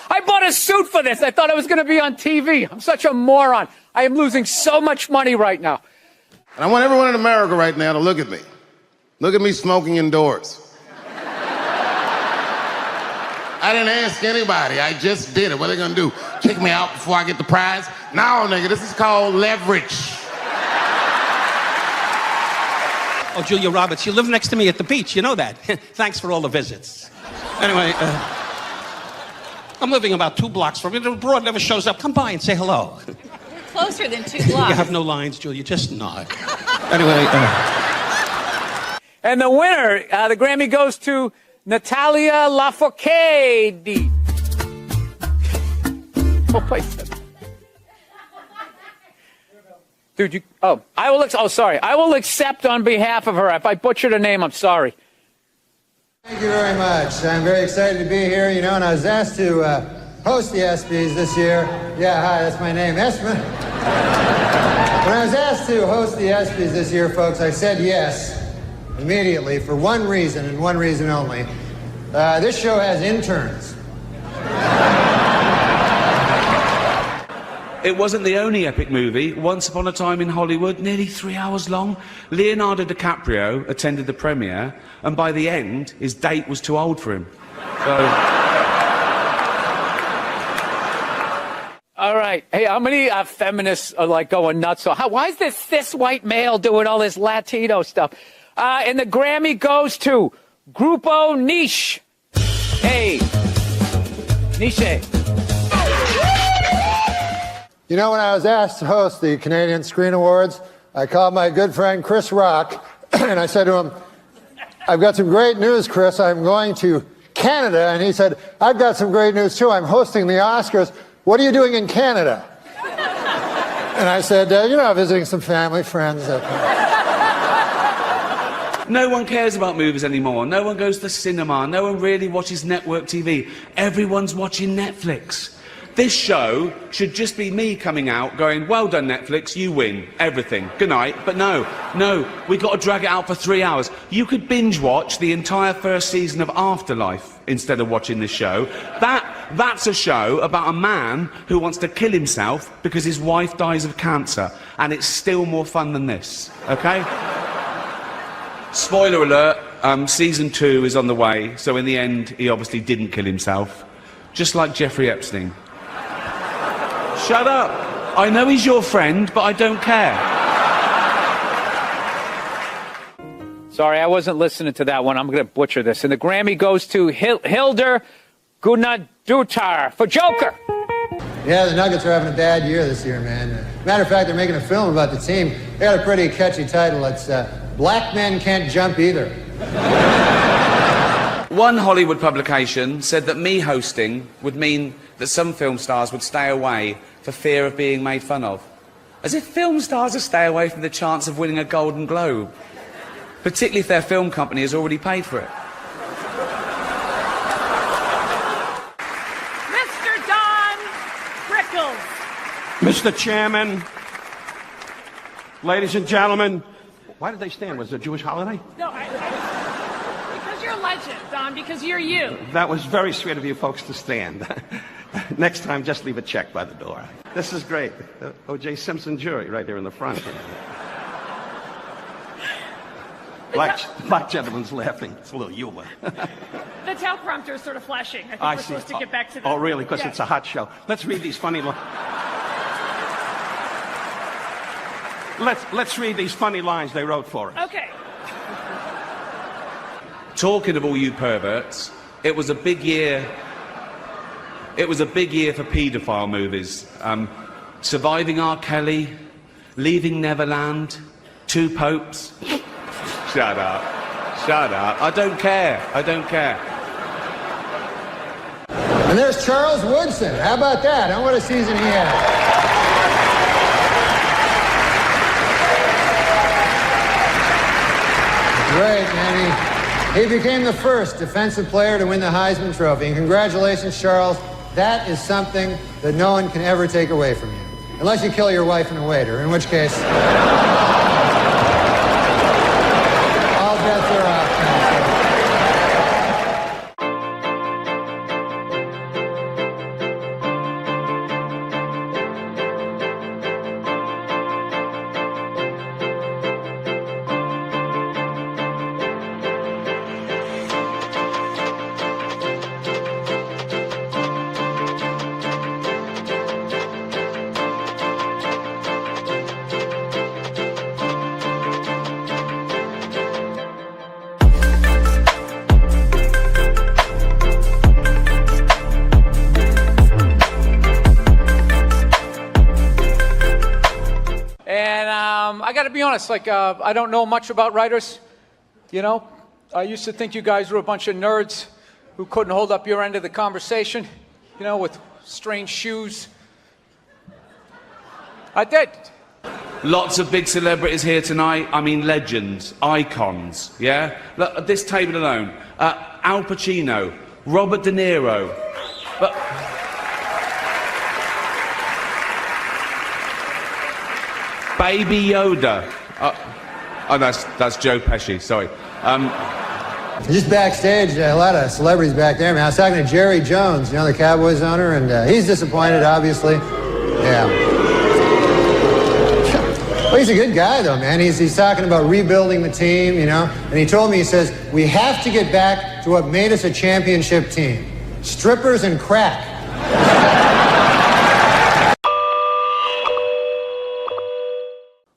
I bought a suit for this. I thought I was going to be on TV. I'm such a moron. I am losing so much money right now. And I want everyone in America right now to look at me. Look at me smoking indoors. I didn't ask anybody. I just did it. What are they gonna do? Kick me out before I get the prize? No, nigga, this is called leverage. Oh, Julia Roberts, you live next to me at the beach. You know that. Thanks for all the visits. Anyway, I'm living about 2 blocks from you. The broad never shows up. Come by and say hello. Closer than 2 blocks. You have no lines, Julia. Just nod. Anyway. And the winner, the Grammy goes to Natalia Lafourcade. Oh, wait. Dude, I will accept on behalf of her. If I butchered her name, I'm sorry. Thank you very much. I'm very excited to be here, you know, and I was asked to host the ESPYs this year. Yeah, hi, that's my name, Espen. When I was asked to host the ESPYs this year, folks, I said yes immediately for one reason and one reason only. This show has interns. It wasn't the only epic movie. Once Upon a Time in Hollywood, nearly 3 hours long. Leonardo DiCaprio attended the premiere, and by the end, his date was too old for him. So... All right. Hey, how many feminists are, like, going nuts? So why is this cis white male doing all this Latino stuff? And the Grammy goes to Grupo Niche. Hey. Niche. You know, when I was asked to host the Canadian Screen Awards, I called my good friend Chris Rock, and I said to him, I've got some great news, Chris. I'm going to Canada. And he said, I've got some great news, too. I'm hosting the Oscars. What are you doing in Canada? And I said, you know, visiting some family, friends. No one cares about movies anymore. No one goes to the cinema. No one really watches network TV. Everyone's watching Netflix. This show should just be me coming out going, well done, Netflix, you win everything. Good night. But no, we got to drag it out for 3 hours. You could binge watch the entire first season of Afterlife instead of watching this show. That's a show about a man who wants to kill himself because his wife dies of cancer. And it's still more fun than this, okay? Spoiler alert, season 2 is on the way, so in the end, he obviously didn't kill himself. Just like Jeffrey Epstein. Shut up. I know he's your friend, but I don't care. Sorry, I wasn't listening to that one. I'm going to butcher this. And the Grammy goes to Hildur Guðnadóttir for Joker. Yeah, the Nuggets are having a bad year this year, man. Matter of fact, they're making a film about the team. They got a pretty catchy title. It's Black Men Can't Jump Either. One Hollywood publication said that me hosting would mean that some film stars would stay away for fear of being made fun of. As if film stars will stay away from the chance of winning a Golden Globe. Particularly if their film company has already paid for it. Mr. Don Rickles. Mr. Chairman, ladies and gentlemen, why did they stand? Was it a Jewish holiday? No, because you're a legend, Don, because you're you. That was very sweet of you folks to stand. Next time, just leave a check by the door. This is great. The O.J. Simpson jury right there in the front. Black gentleman's laughing. It's a little humor. The teleprompter is sort of flashing. I think we're supposed to get back to that. Oh, really? Because yeah. It's a hot show. Let's read these funny lines. Let's read these funny lines they wrote for us. Okay. Talking of all you perverts, it was a big year. It was a big year for paedophile movies. Surviving R. Kelly, Leaving Neverland, Two Popes. Shut up. Shut up. I don't care. I don't care. And there's Charles Woodson. How about that? What a season he had. Great, man. He became the first defensive player to win the Heisman Trophy. And congratulations, Charles. That is something that no one can ever take away from you. Unless you kill your wife and a waiter, in which case... all bets are off. I got to be honest, like, I don't know much about writers, you know? I used to think you guys were a bunch of nerds who couldn't hold up your end of the conversation, you know, with strange shoes. I did. Lots of big celebrities here tonight. I mean, legends, icons, yeah? Look, at this table alone, Al Pacino, Robert De Niro, but... Baby Yoda. Oh, that's Joe Pesci, sorry. Just backstage, a lot of celebrities back there, man. I was talking to Jerry Jones, you know, the Cowboys owner, and he's disappointed, obviously. Yeah. Well, he's a good guy, though, man. He's talking about rebuilding the team, you know, and he told me, he says, we have to get back to what made us a championship team. Strippers and crack.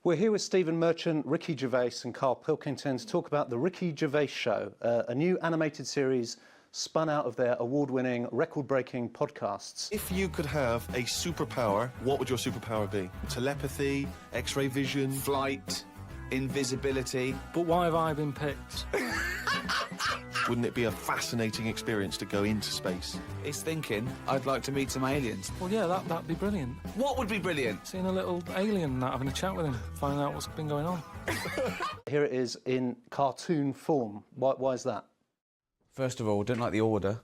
We're here with Stephen Merchant, Ricky Gervais and Karl Pilkington to talk about The Ricky Gervais Show, a new animated series spun out of their award-winning, record-breaking podcasts. If you could have a superpower, what would your superpower be? Telepathy, X-ray vision? Flight, invisibility. But why have I been picked? Wouldn't it be a fascinating experience to go into space? It's thinking, I'd like to meet some aliens. Well, yeah, that'd be brilliant. What would be brilliant? Seeing a little alien and that, having a chat with him, finding out what's been going on. Here it is in cartoon form. Why is that? First of all, don't like the order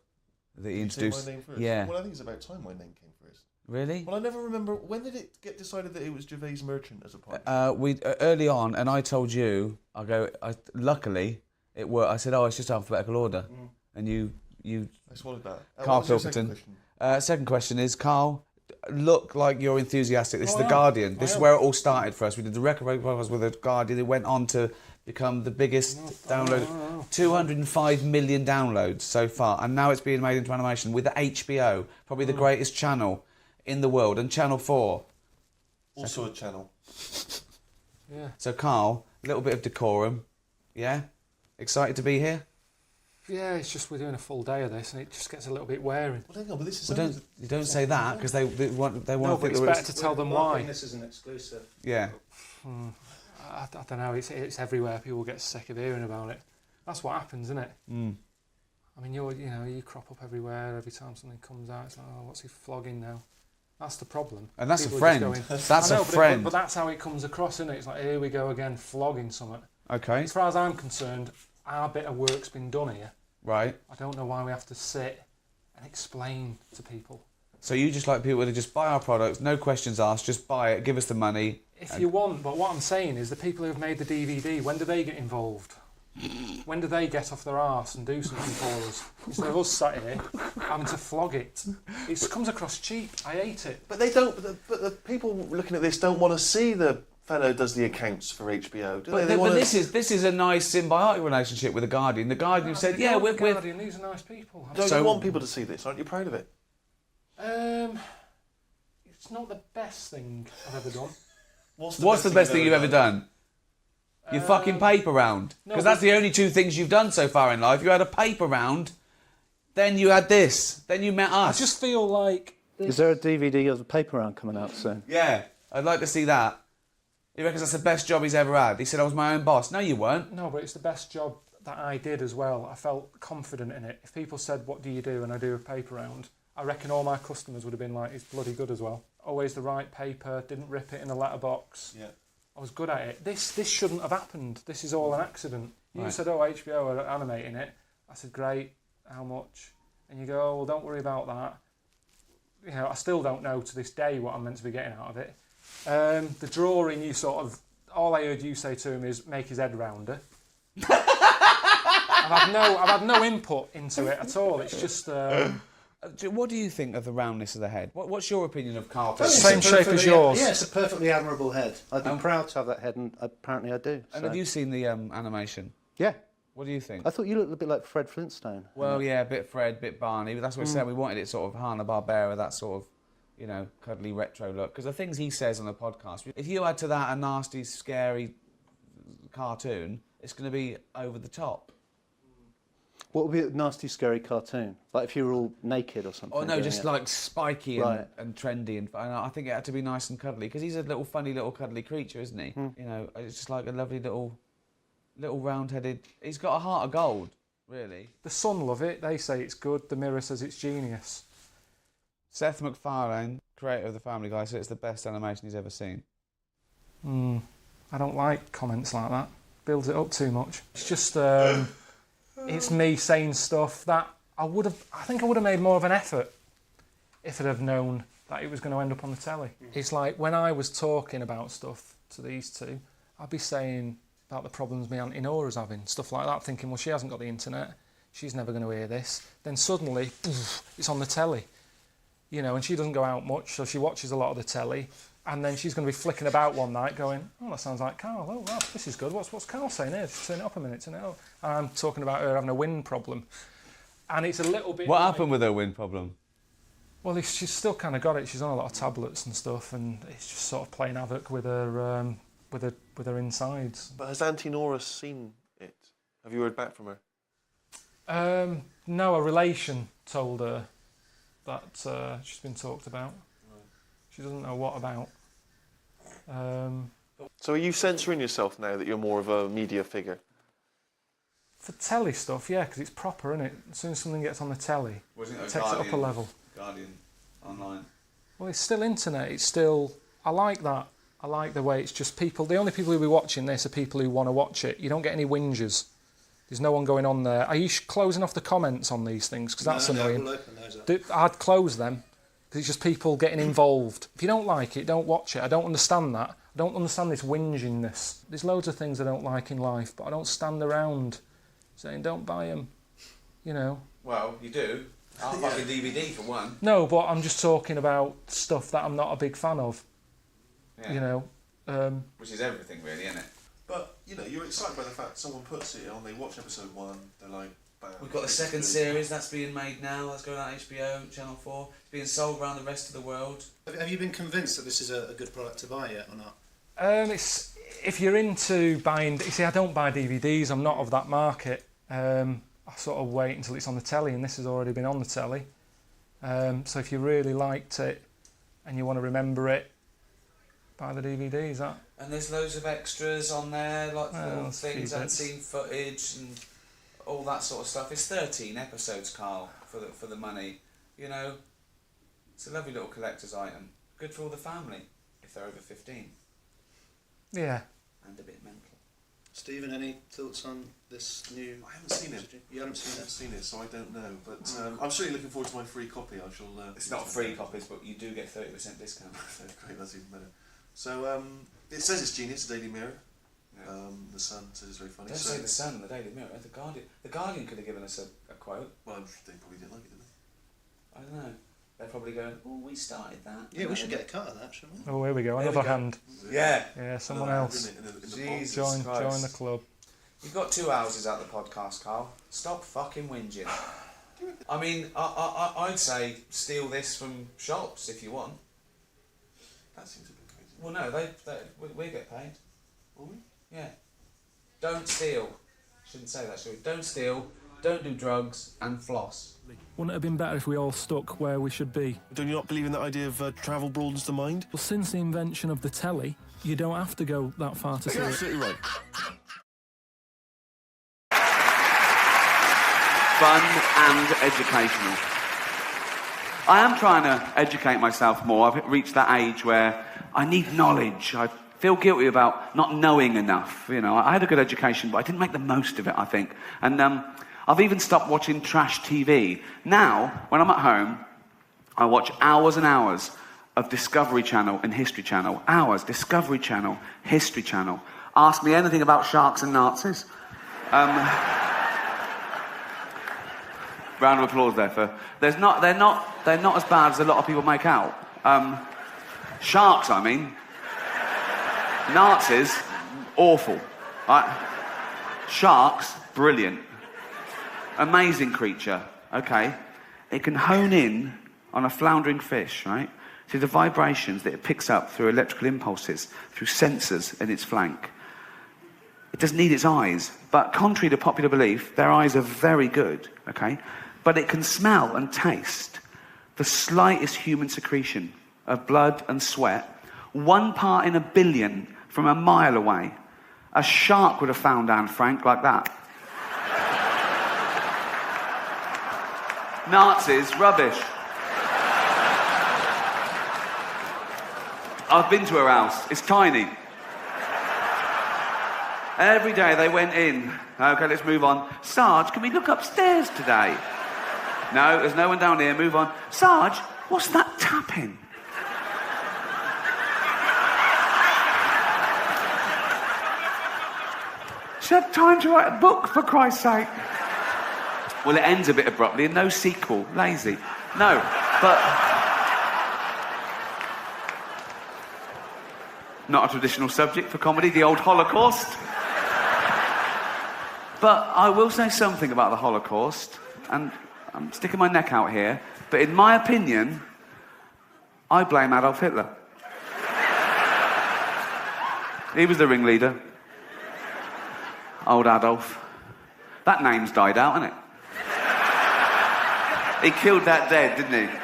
that he introduced. My name first? Yeah. Well, I think it's about time my name came first. Really? Well, I never remember, when did it get decided that it was Gervais Merchant as a part? Early on, and I told you, luckily, it worked. I said, it's just alphabetical order. And you I swallowed that. Karl Pilkington. Second question is, Karl, look like you're enthusiastic. This is The Guardian. This is where it all started for us. We did the record podcast with The Guardian. It went on to become the biggest download. 205 million downloads so far. And now it's being made into animation with HBO, probably the greatest channel in the world. And Channel 4. Also a channel. Yeah. So, Karl, a little bit of decorum. Yeah? Excited to be here? Yeah, it's just we're doing a full day of this and it just gets a little bit wearing. Well, hang on, but this is... You don't say that, because they want No, but it's better to tell them why. This is an exclusive. Yeah. I don't know, it's everywhere. People get sick of hearing about it. That's what happens, isn't it? I mean, you crop up everywhere every time something comes out. It's like, what's he flogging now? That's the problem. And that's People a friend. That's a friend. But that's how it comes across, isn't it? It's like, here we go again, flogging something. Okay. As far as I'm concerned, our bit of work's been done here. Right. I don't know why we have to sit and explain to people. So you just like people to just buy our products, no questions asked, just buy it, give us the money. If you want, but what I'm saying is the people who've made the DVD, when do they get involved? When do they get off their arse and do something for us? Instead of us sat here having to flog it. It comes across cheap. I hate it. But they don't... But the people looking at this don't want to see the fellow who does the accounts for HBO, do they? But this is a nice symbiotic relationship with The Guardian. The Guardian said, yeah, we're... Guardian, these are nice people. Don't you want people to see this? Aren't you proud of it? It's not the best thing I've ever done. What's the best thing you've ever done? Your fucking paper round. Because that's the only two things you've done so far in life. You had a paper round, then you had this, then you met us. I just feel like... Is there a DVD of the paper round coming out soon? Yeah, I'd like to see that. He reckons that's the best job he's ever had. He said I was my own boss. No, you weren't. No, but it's the best job that I did as well. I felt confident in it. If people said, what do you do? And I do a paper round, I reckon all my customers would have been like, it's bloody good as well. Always the right paper, didn't rip it in a letterbox. Yeah. I was good at it. This shouldn't have happened. This is all an accident. You said, HBO are animating it. I said, great, how much? And you go, oh, well, don't worry about that. You know, I still don't know to this day what I'm meant to be getting out of it. The drawing, you sort of... All I heard you say to him is, make his head rounder. I've had no input into it at all. It's just... What do you think of the roundness of the head? What's your opinion of Karl? Same shape as yours. Yeah, it's a perfectly admirable head. I'd be proud to have that head, and apparently I do. And have you seen the animation? Yeah. What do you think? I thought you looked a bit like Fred Flintstone. Well, yeah, a bit Fred, a bit Barney, but that's what I said. We wanted it sort of Hanna-Barbera, that sort of, you know, cuddly retro look. Because the things he says on the podcast, if you add to that a nasty, scary cartoon, it's going to be over the top. What would be a nasty, scary cartoon? Like if you were all naked or something? Oh no, doing just it? like spiky and, Right. and trendy, and I think it had to be nice and cuddly because he's a little funny little cuddly creature, isn't he? You know, it's just like a lovely little round-headed. He's got a heart of gold, really. The Sun love it. They say it's good. The Mirror says it's genius. Seth MacFarlane, creator of the Family Guy, said it's the best animation he's ever seen. I don't like comments like that. Builds it up too much. It's just, it's me saying stuff that I think I would have made more of an effort if I'd have known that it was going to end up on the telly. It's like when I was talking about stuff to these two, I'd be saying about the problems my Auntie Nora's having, stuff like that, thinking, well, she hasn't got the internet, she's never going to hear this. Then suddenly, it's on the telly. You know, and she doesn't go out much, so she watches a lot of the telly, and then she's going to be flicking about one night going, oh, that sounds like Carl. Oh, wow, this is good. What's Carl saying here? Just turn it up a minute, turn it up. And I'm talking about her having a wind problem. And it's a little bit... What happened with her wind problem? Well, she's still kind of got it. She's on a lot of tablets and stuff, and it's just sort of playing havoc with her insides. But has Auntie Nora seen it? Have you heard back from her? No, a relation told her that she's been talked about. Right. She doesn't know what about. So are you censoring yourself now that you're more of a media figure? For telly stuff, yeah, because it's proper, isn't it? As soon as something gets on the telly, it takes it up a level. Guardian, online. Well, it's still internet. It's still... I like that. I like the way it's just people... The only people who'll be watching this are people who want to watch it. You don't get any whingers. There's no one going on there. Are you closing off the comments on these things? Because that's annoying. We'll open those up. I'd close them, because it's just people getting involved. If you don't like it, don't watch it. I don't understand that. I don't understand this whingingness. There's loads of things I don't like in life, but I don't stand around saying, don't buy them, you know. Well, you do. I'll buy a DVD for one. No, but I'm just talking about stuff that I'm not a big fan of, you know. Which is everything, really, isn't it? But, you know, you're excited by the fact someone puts it on, they watch episode 1, they're like, bam. We've got the second series, that's being made now, that's going out on HBO, Channel 4. It's being sold around the rest of the world. Have you been convinced that this is a good product to buy yet or not? It's, if you're into buying... You see, I don't buy DVDs, I'm not of that market. I sort of wait until it's on the telly, and this has already been on the telly. So if you really liked it and you want to remember it, buy the DVDs. That. And there's loads of extras on there, like little things, unseen footage and all that sort of stuff. It's 13 episodes, Carl, for the money. You know, it's a lovely little collector's item. Good for all the family, if they're over 15. Yeah. And a bit mental. Stephen, any thoughts on this new... I haven't seen it. You haven't seen it? I haven't seen it, so I don't know. But I'm certainly looking forward to my free copy. I shall... It's not free copies, but you do get 30% discount. Great, that's even better. So, it says it's genius, the Daily Mirror. Yeah. The Sun says it's very funny. Don't say the Sun, the Daily Mirror, the Guardian. The Guardian could have given us a quote. Well, they probably didn't like it, did they? I don't know. They're probably going, oh, we started that. Yeah, we should get a cut of that, shouldn't we? Oh, here we go. Another hand. Yeah. Yeah, someone else. Jesus Join Christ. the club. You've got 2 houses out the podcast, Carl. Stop fucking whinging. I mean, I'd say steal this from shops if you want. That seems a bit crazy. Well, no, we get paid. Will we? Yeah. Don't steal. Shouldn't say that, should we? Don't steal, don't do drugs, and floss. Wouldn't it have been better if we all stuck where we should be? Don't you not believe in that idea of travel broadens the mind? Well, since the invention of the telly, you don't have to go that far to see You're it. absolutely right. Fun and educational. I am trying to educate myself more. I've reached that age where I need knowledge. I feel guilty about not knowing enough. You know, I had a good education, but I didn't make the most of it, I think. And I've even stopped watching trash TV. Now, when I'm at home, I watch hours and hours of Discovery Channel and History Channel. Hours, Discovery Channel, History Channel. Ask me anything about sharks and Nazis. Round of applause there for... They're not as bad as a lot of people make out. Sharks, I mean. Nazis, awful. Right? Sharks, brilliant. Amazing creature, okay? It can hone in on a floundering fish, right? See the vibrations that it picks up through electrical impulses, through sensors in its flank. It doesn't need its eyes. But contrary to popular belief, their eyes are very good, okay? But it can smell and taste the slightest human secretion of blood and sweat, 1 part in a billion from a mile away. A shark would have found Anne Frank like that. Nazis, rubbish. I've been to her house. It's tiny. Every day they went in. Okay, let's move on. Sarge, can we look upstairs today? No, there's no one down here. Move on. Sarge, what's that tapping? She had time to write a book, for Christ's sake. Well, it ends a bit abruptly and no sequel. Lazy. No, but... Not a traditional subject for comedy, the old Holocaust. But I will say something about the Holocaust, and I'm sticking my neck out here, but in my opinion, I blame Adolf Hitler. He was the ringleader. Old Adolf. That name's died out, hasn't it? He killed that dead, didn't he?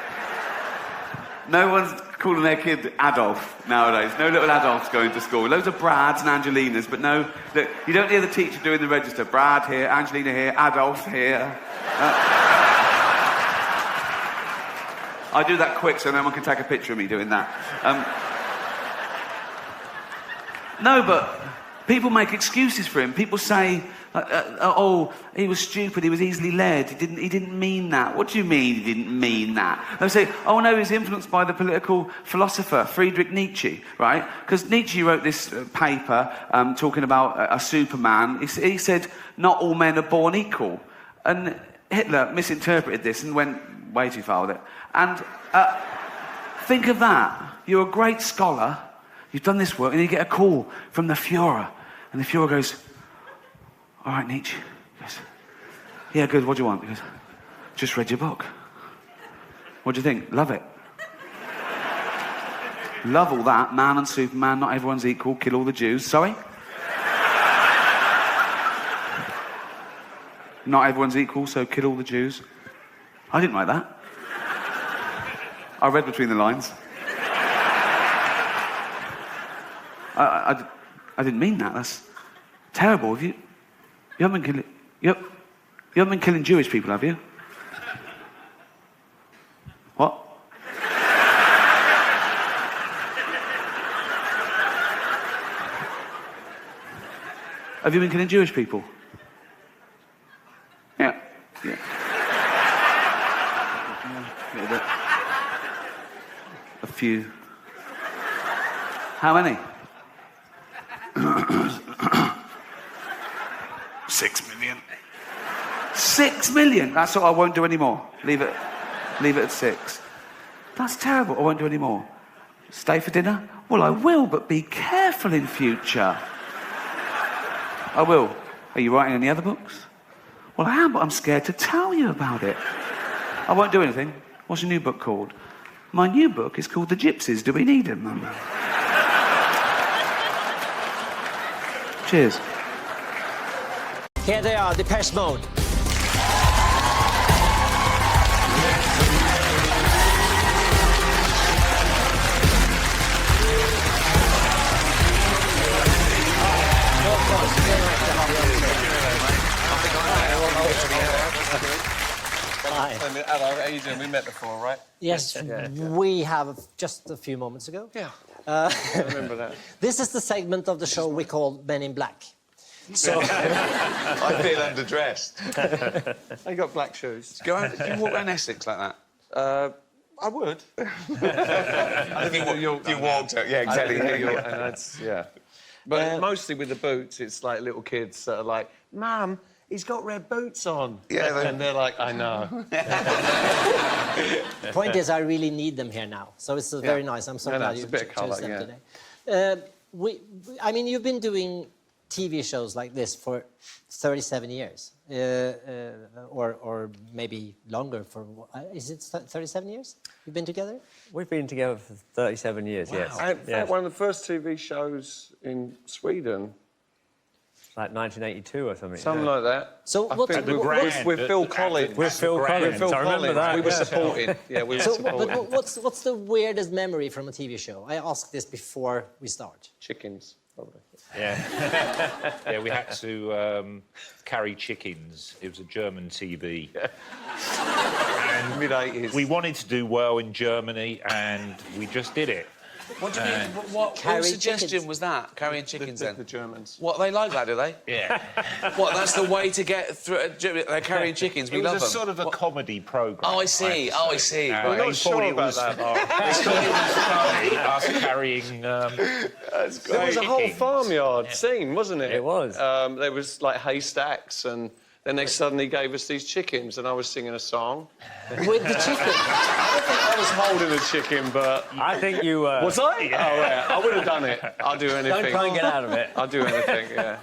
No one's calling their kid Adolf nowadays. No little Adolfs going to school. Loads of Brads and Angelinas, but no... Look, you don't hear the teacher doing the register. Brad here, Angelina here, Adolf here. I do that quick so no one can take a picture of me doing that. No, but people make excuses for him. People say, oh, he was stupid, he was easily led, he didn't mean that. What do you mean he didn't mean that? They say, oh no, he was influenced by the political philosopher Friedrich Nietzsche, right? Because Nietzsche wrote this paper talking about a Superman. He said, not all men are born equal. And Hitler misinterpreted this and went way too far with it. And think of that. You're a great scholar, you've done this work, and you get a call from the Führer. And the Führer goes, all right, Nietzsche. He goes, yeah, good, what do you want? He goes, just read your book. What do you think? Love it. Love all that. Man and Superman, not everyone's equal, kill all the Jews. Sorry? Not everyone's equal, so kill all the Jews. I didn't write that. I read between the lines. I didn't mean that. That's terrible. You haven't been killing... You haven't been killing Jewish people, have you? What? Have you been killing Jewish people? Yeah. Yeah. A little bit. A few. How many? 6 million. 6 million? That's what I won't do anymore. Leave it at 6. That's terrible. I won't do any more. Stay for dinner? Well, I will, but be careful in future. I will. Are you writing any other books? Well, I am, but I'm scared to tell you about it. I won't do anything. What's your new book called? My new book is called The Gypsies. Do we need them? Cheers. Here they are, Depeche Mode. Hi. Hello, how are you doing? We met before, right? Yes, we have just a few moments ago. Yeah, I remember that. This is the segment of the show we call Men in Black. So I feel underdressed. I got black shoes. Do you walk around Essex like that? I would. I think you walked out. Yeah, exactly. Yeah. But mostly with the boots, it's like little kids that are like, Mum, he's got red boots on. Yeah, and they're like, I know. The point is, I really need them here now. So it's very nice. I'm so glad you chose them today. I mean, you've been doing TV shows like this for 37 years, or maybe longer. Is it 37 years you've been together? We've been together for 37 years, wow. yes. In fact, one of the first TV shows in Sweden like 1982 or something. Something like that. So I what's think the- with Phil Collins. With Phil Collins, I remember that. We were yeah. supporting. Yeah, we were So, supporting. but what's the weirdest memory from a TV show? I asked this before we start. Chickens, probably. Yeah. Yeah, we had to carry chickens. It was a German TV. And mid-80s. We wanted to do well in Germany, and we just did it. What do you mean? What suggestion was that? Carrying chickens then? The Germans. What, they like that, do they? Yeah. What, that's the way to get through... They're carrying chickens, we It love was a them. sort of a comedy programme. Oh, I see. I see. We're not sure about that, Mark. They thought it was funny, us carrying... That's great. There was a whole chickens. farmyard scene, wasn't it? It was. There was like haystacks, and then they suddenly gave us these chickens, and I was singing a song. With the chicken? I don't think I was holding a chicken, but... I think you were. Was I? Yeah. Oh, yeah. I would have done it. I'll do anything. Don't try and get out of it. I'll do anything, yeah.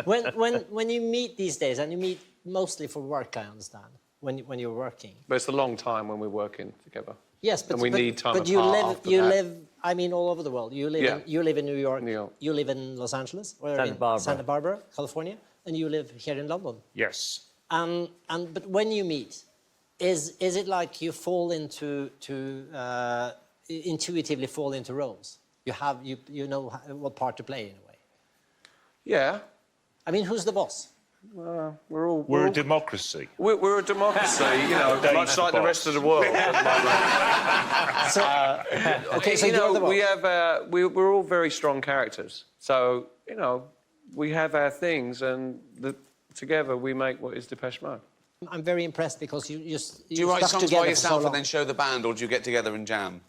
When you meet these days, and you meet mostly for work, I understand, when you're working. But it's a long time when we're working together. Yes, but And we need time But you apart live, after you that. live. I mean, all over the world. You live. Yeah. You live in New York. New York. You live in Los Angeles or Santa in Barbara. Santa Barbara, California, and you live here in London. Yes. But when you meet, is it like you fall into intuitively fall into roles? You know what part to play in a way. Yeah. I mean, who's the boss? We're a democracy. We're a democracy, you know, much like the rest of the world. Okay, so you know, you're the boss. we have we're all very strong characters. So you know, we have our things, and together we make what is Depeche Mode. I'm very impressed because you Do you write stuck songs together by for so yourself long. and then show the band, or do you get together and jam?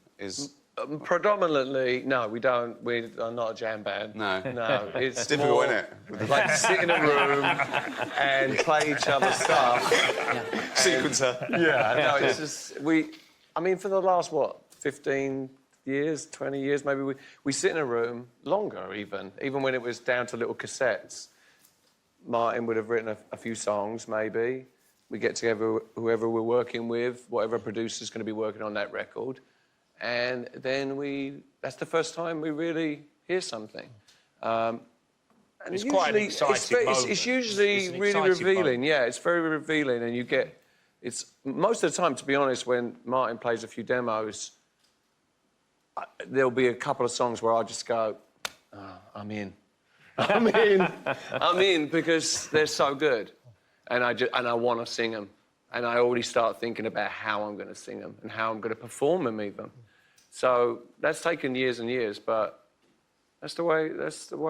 Predominantly, no, we don't. We are not a jam band. No. No, it's difficult, more isn't it? Like sit in a room and play each other's stuff. Sequencer. Yeah, no, it's just I mean, for the last 15 years, 20 years, maybe we sit in a room longer, even when it was down to little cassettes. Martin would have written a few songs, maybe. We get together, whoever we're working with, whatever producer's going to be working on that record. And then that's the first time we really hear something. And It's quite an exciting moment. It's usually It's an really exciting revealing. moment. Yeah, it's very revealing, and it's most of the time, to be honest, when Martin plays a few demos, there'll be a couple of songs where I just go, oh, I'm in. I'm in because they're so good, and I want to sing them, and I already start thinking about how I'm going to sing them and how I'm going to perform them even. So that's taken years and years, but that's the way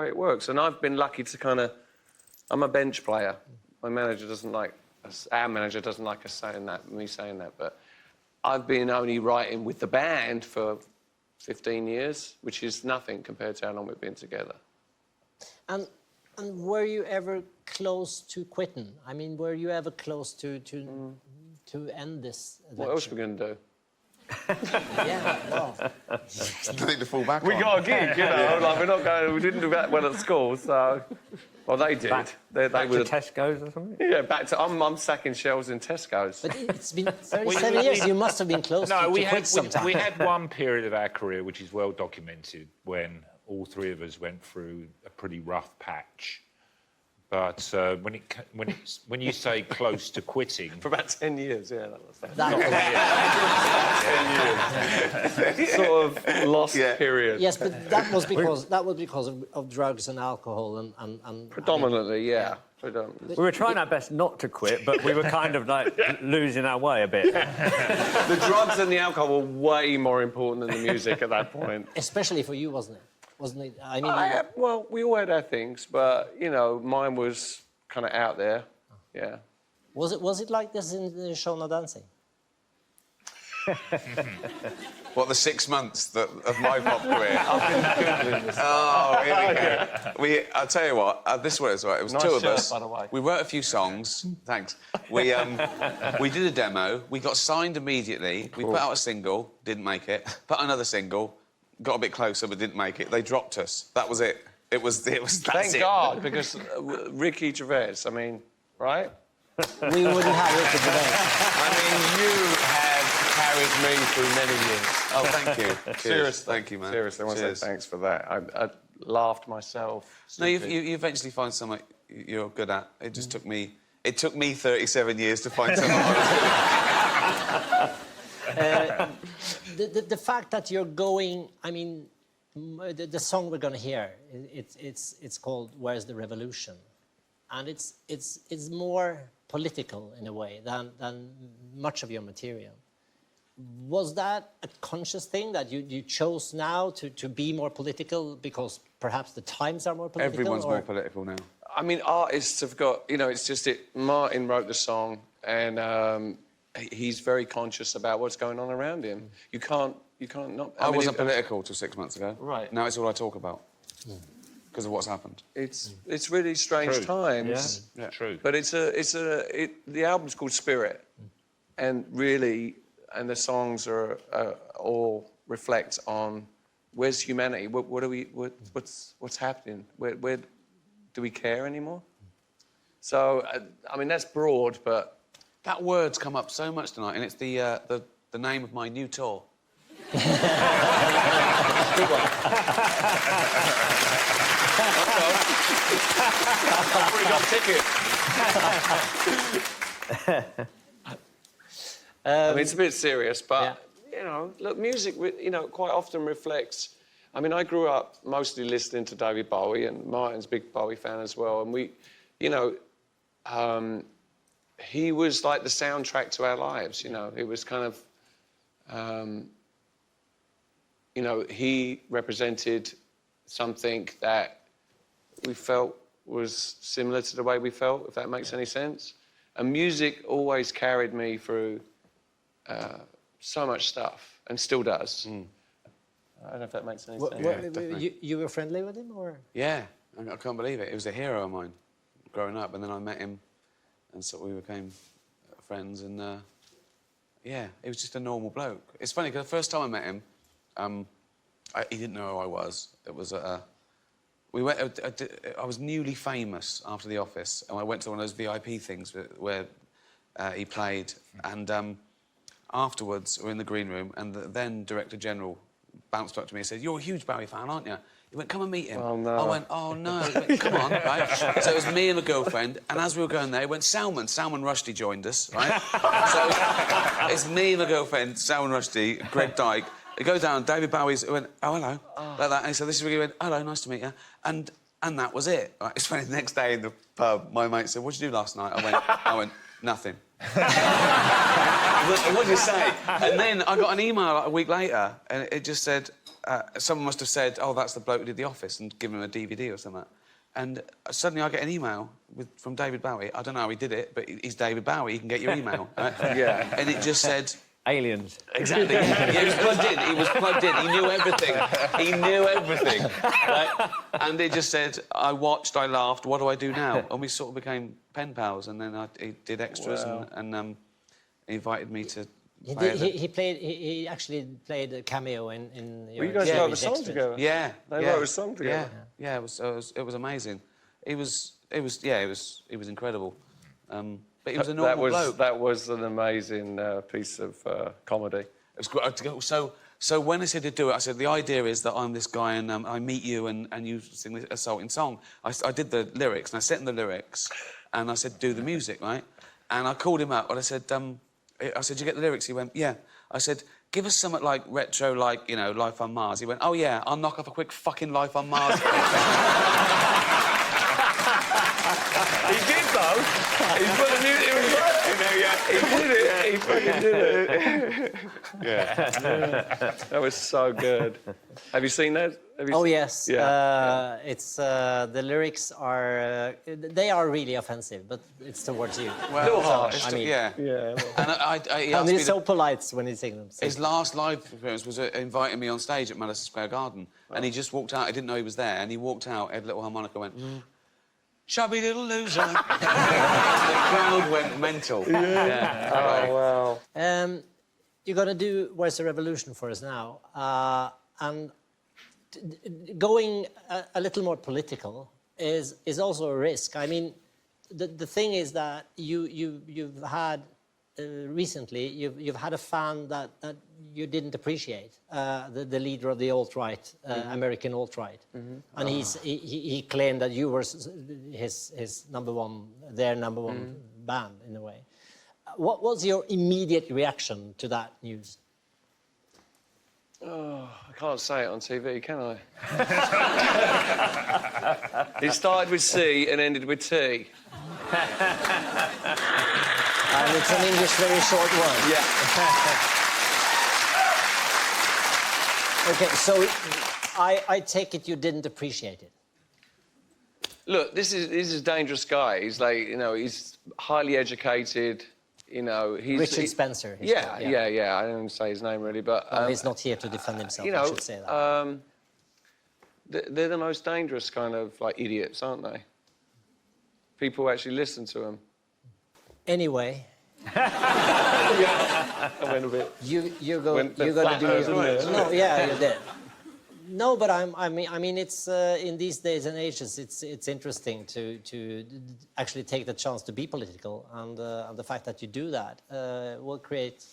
it works. And I've been lucky to I'm a bench player. My manager doesn't like us, our manager doesn't like us saying that, me saying that, but I've been only writing with the band for 15 years, which is nothing compared to how long we've been together. And were you ever close to quitting? I mean, were you ever close to end this adventure? What else are we going to do? Yeah, well. Nothing to fall back on. We got a gig, you know, like we're not going. We didn't do that well at school, so. Well, they did. Back they to would. Tesco's or something? Yeah, back to. I'm sacking shelves in Tesco's. But it's been 37 years. You must have been close to quit sometime. We had one period of our career which is well documented when all three of us went through a pretty rough patch. But when you say close to quitting, for about 10 years, yeah, that was that. 10 years. Sort of lost period. Yes, but that was because of drugs and alcohol and predominantly, yeah. We were trying our best not to quit, but we were kind of like losing our way a bit. The drugs and the alcohol were way more important than the music at that point. Especially for you, wasn't it? Wasn't it? I mean, well, we all had our things, but you know, mine was kind of out there. Yeah. Was it like this in the show No Dancing? What, the 6 months of my pop career? Oh, here we go. I'll tell you what, this was right. It was nice two of shirt, us. by the way. We wrote a few songs. Thanks. We did a demo. We got signed immediately. We put out a single, didn't make it. Put out another single, got a bit closer, but didn't make it. They dropped us. That was it. It was. Thank God, because Ricky Gervais. I mean, right? We wouldn't have Ricky Gervais. I mean, you have carried me through many years. Oh, thank you. Seriously. Thank you, man. Seriously, I want to say thanks for that. laughed myself. No, you eventually find something you're good at. It just took me 37 years to find something I was good at. The fact that you're going, I mean, the song we're going to hear, it's called "Where's the Revolution," and it's more political in a way than much of your material. Was that a conscious thing that you chose now to be more political because perhaps the times are more political? Everyone's more political now. I mean, artists have got, you know, it's just Martin wrote the song, and he's very conscious about what's going on around him. You can't not. I wasn't political till 6 months ago. Right. Now it's all I talk about because of what's happened. It's really strange times. Yeah, true. But the album's called Spirit, and really, and the songs are all reflect on where's humanity. What's happening? Where do we care anymore? So I mean that's broad, but that word's come up so much tonight, and it's the name of my new tour. Good one. I've already got a ticket. I mean, it's a bit serious, but, you know, look, music, you know, quite often reflects... I mean, I grew up mostly listening to David Bowie, and Martin's a big Bowie fan as well, and we, you know, he was like the soundtrack to our lives, you know. It was kind of... you know, he represented something that we felt was similar to the way we felt, if that makes any sense. And music always carried me through so much stuff, and still does. I don't know if that makes any sense. You were friendly with him, or? Yeah, I can't believe it. He was a hero of mine growing up, and then I met him, and so we became friends, and yeah, he was just a normal bloke. It's funny, because the first time I met him, he didn't know who I was. It was I was newly famous after The Office, and I went to one of those VIP things where he played, and afterwards we were in the green room, and the then Director General bounced up to me and said, "You're a huge Bowie fan, aren't you?" He went, "Come and meet him." Oh, no. I went, "Oh, no." He went, "Come on," right? So it was me and a girlfriend, and as we were going there, he went, Salman Rushdie joined us, right? So it's me and a girlfriend, Salman Rushdie, Greg Dyke. He goes down, David Bowie's, he went, "Oh, hello," like that, and he said, "This is Ricky." He went, "Hello, nice to meet you," and that was it. Right? It's funny, the next day in the pub, my mate said, "What did you do last night?" I went, "Nothing." What did you say? And then I got an email like a week later, and it just said, someone must have said, "Oh, that's the bloke who did The Office," and given him a DVD or something. And suddenly I get an email from David Bowie. I don't know how he did it, but he's David Bowie. He can get your email. Right? Yeah. And it just said... Aliens. Exactly. Yeah, he was plugged in. He was plugged in. He knew everything. He knew everything. Right? And it just said, "I watched, I laughed, what do I do now?" And we sort of became pen pals, and then he did extras, and he invited me to... He actually played a cameo in your... Well, you guys wrote a song together. Yeah. They wrote a song together. Yeah, it was amazing. It was incredible. But he was a normal bloke. That was an amazing piece of comedy. It was great. So when I said to do it, I said, the idea is that I'm this guy and I meet you and you sing this assaulting song. I did the lyrics, and I sent him the lyrics, and I said, do the music, right? And I called him up, and I said, "Did you get the lyrics?" He went, "Yeah." I said, "Give us something like retro, like, you know, Life on Mars." He went, "Oh, yeah, I'll knock off a quick fucking Life on Mars." He did, though. He put the music in there, yeah. He did it. He fucking did it. Yeah. That was so good. Have you seen that? Yes. Yeah. It's the lyrics are they are really offensive, but it's towards you. Well, a little harsh. I mean, yeah. And he's so polite when he sings them. His last live performance was inviting me on stage at Madison Square Garden, and he just walked out. I didn't know he was there, and he walked out, had a little harmonica, went, "Chubby little loser." The crowd went mental. Yeah. Oh, wow. You're going to do Where's the Revolution for us now. And going a little more political is also a risk. I mean, the thing is that you've had recently you've had a fan that you didn't appreciate, the leader of the alt-right, American alt-right, and he claimed that you were his number one, their number one band in a way. What was your immediate reaction to that news? Oh, I can't say it on TV, can I? It started with C and ended with T. And it's an English very short word. Yeah. Okay, so I take it you didn't appreciate it. Look, this is a dangerous guy. He's like, you know, he's highly educated. You know, he's Richard Spencer. Yeah. I don't want to say his name really, but he's not here to defend himself. You know, I should say that. They're the most dangerous kind of like idiots, aren't they? People actually listen to them. Anyway. I went a bit. You're going to do your no, yeah, you did. No, but I mean, it's in these days and ages, it's interesting to actually take the chance to be political, and the fact that you do that will create.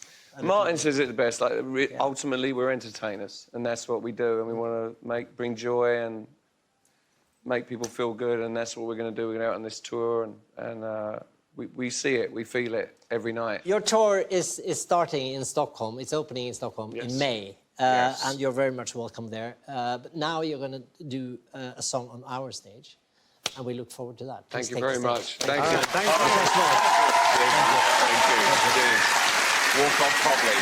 Martin says it the best. Like, ultimately, we're entertainers, and that's what we do, and we want to bring joy and make people feel good, and that's what we're going to do. We're going out on this tour, and we see it, we feel it every night. Your tour is starting in Stockholm. It's opening in Stockholm in May. And you're very much welcome there. But now you're going to do a song on our stage, and we look forward to that. Thank you very much. Thank you. Thank you very much. Thank you. Walk off properly.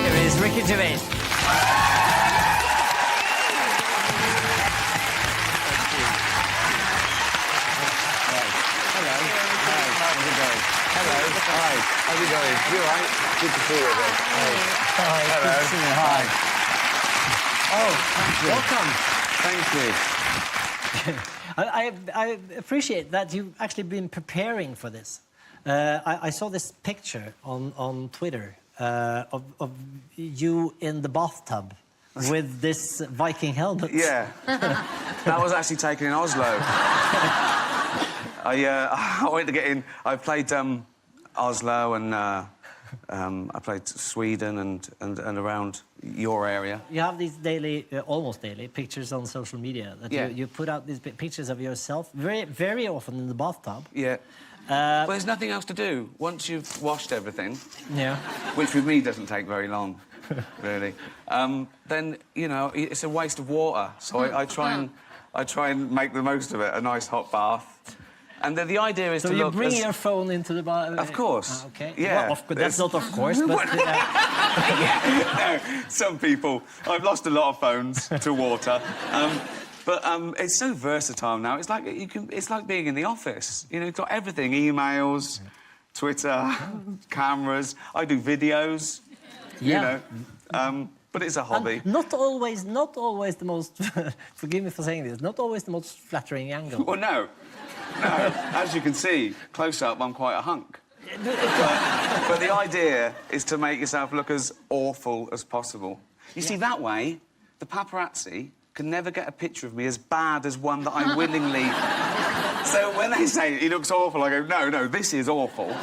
Here is Ricky Gervais. Hello. Hi. How's it going? You all right? Good to see you again. Hi. Hello. Good to see you. Hi. Oh, thank you. Thank you. I appreciate that you've actually been preparing for this. I saw this picture on Twitter of you in the bathtub with this Viking helmet. Yeah. That was actually taken in Oslo. I wanted to get in. I played Oslo and I played Sweden and around your area. You have these daily, almost daily, pictures on social media that you put out these pictures of yourself very, very often in the bathtub. Yeah. Well, there's nothing else to do once you've washed everything. Yeah. Which with me doesn't take very long, really. Then you know it's a waste of water. So I try and make the most of it. A nice hot bath. And the idea is so to you look... bring your phone into the bath? Of course. Okay. Yeah. Well, that's not of course, but... No, some people... I've lost a lot of phones to water. But it's so versatile now. It's like it's like being in the office. You know, you've got everything. Emails, Twitter, cameras. I do videos. Yeah. You know. But it's a hobby. And not always the most... forgive me for saying this. Not always the most flattering angle. Well, no. No, as you can see, close up, I'm quite a hunk. But the idea is to make yourself look as awful as possible. You see, that way, the paparazzi can never get a picture of me as bad as one that I willingly... So when they say he looks awful, I go, no, this is awful.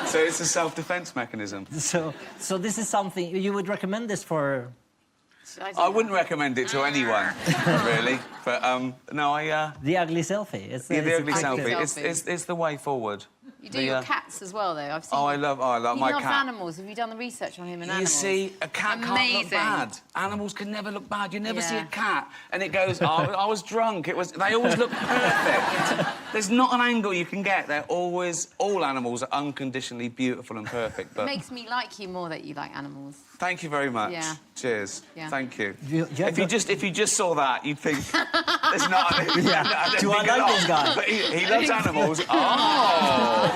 So it's a self-defence mechanism. So this is something... You would recommend this for... I wouldn't recommend it to anyone, really. But, no, The ugly selfie. The ugly selfie. It's the way forward. You do your cats as well, though. I've seen. Oh, I love my cat. He loves animals. Have you done the research on him and animals? You see, a cat can't look bad. Animals can never look bad. You never see a cat and it goes, oh, I was drunk. They always look perfect. There's not an angle you can get. They're always... All animals are unconditionally beautiful and perfect, but... It makes me like you more that you like animals. Thank you very much. Yeah. Cheers. Yeah. Thank you. If you just saw that, you'd think there's not. Do I like this guy? But he loves animals. Oh.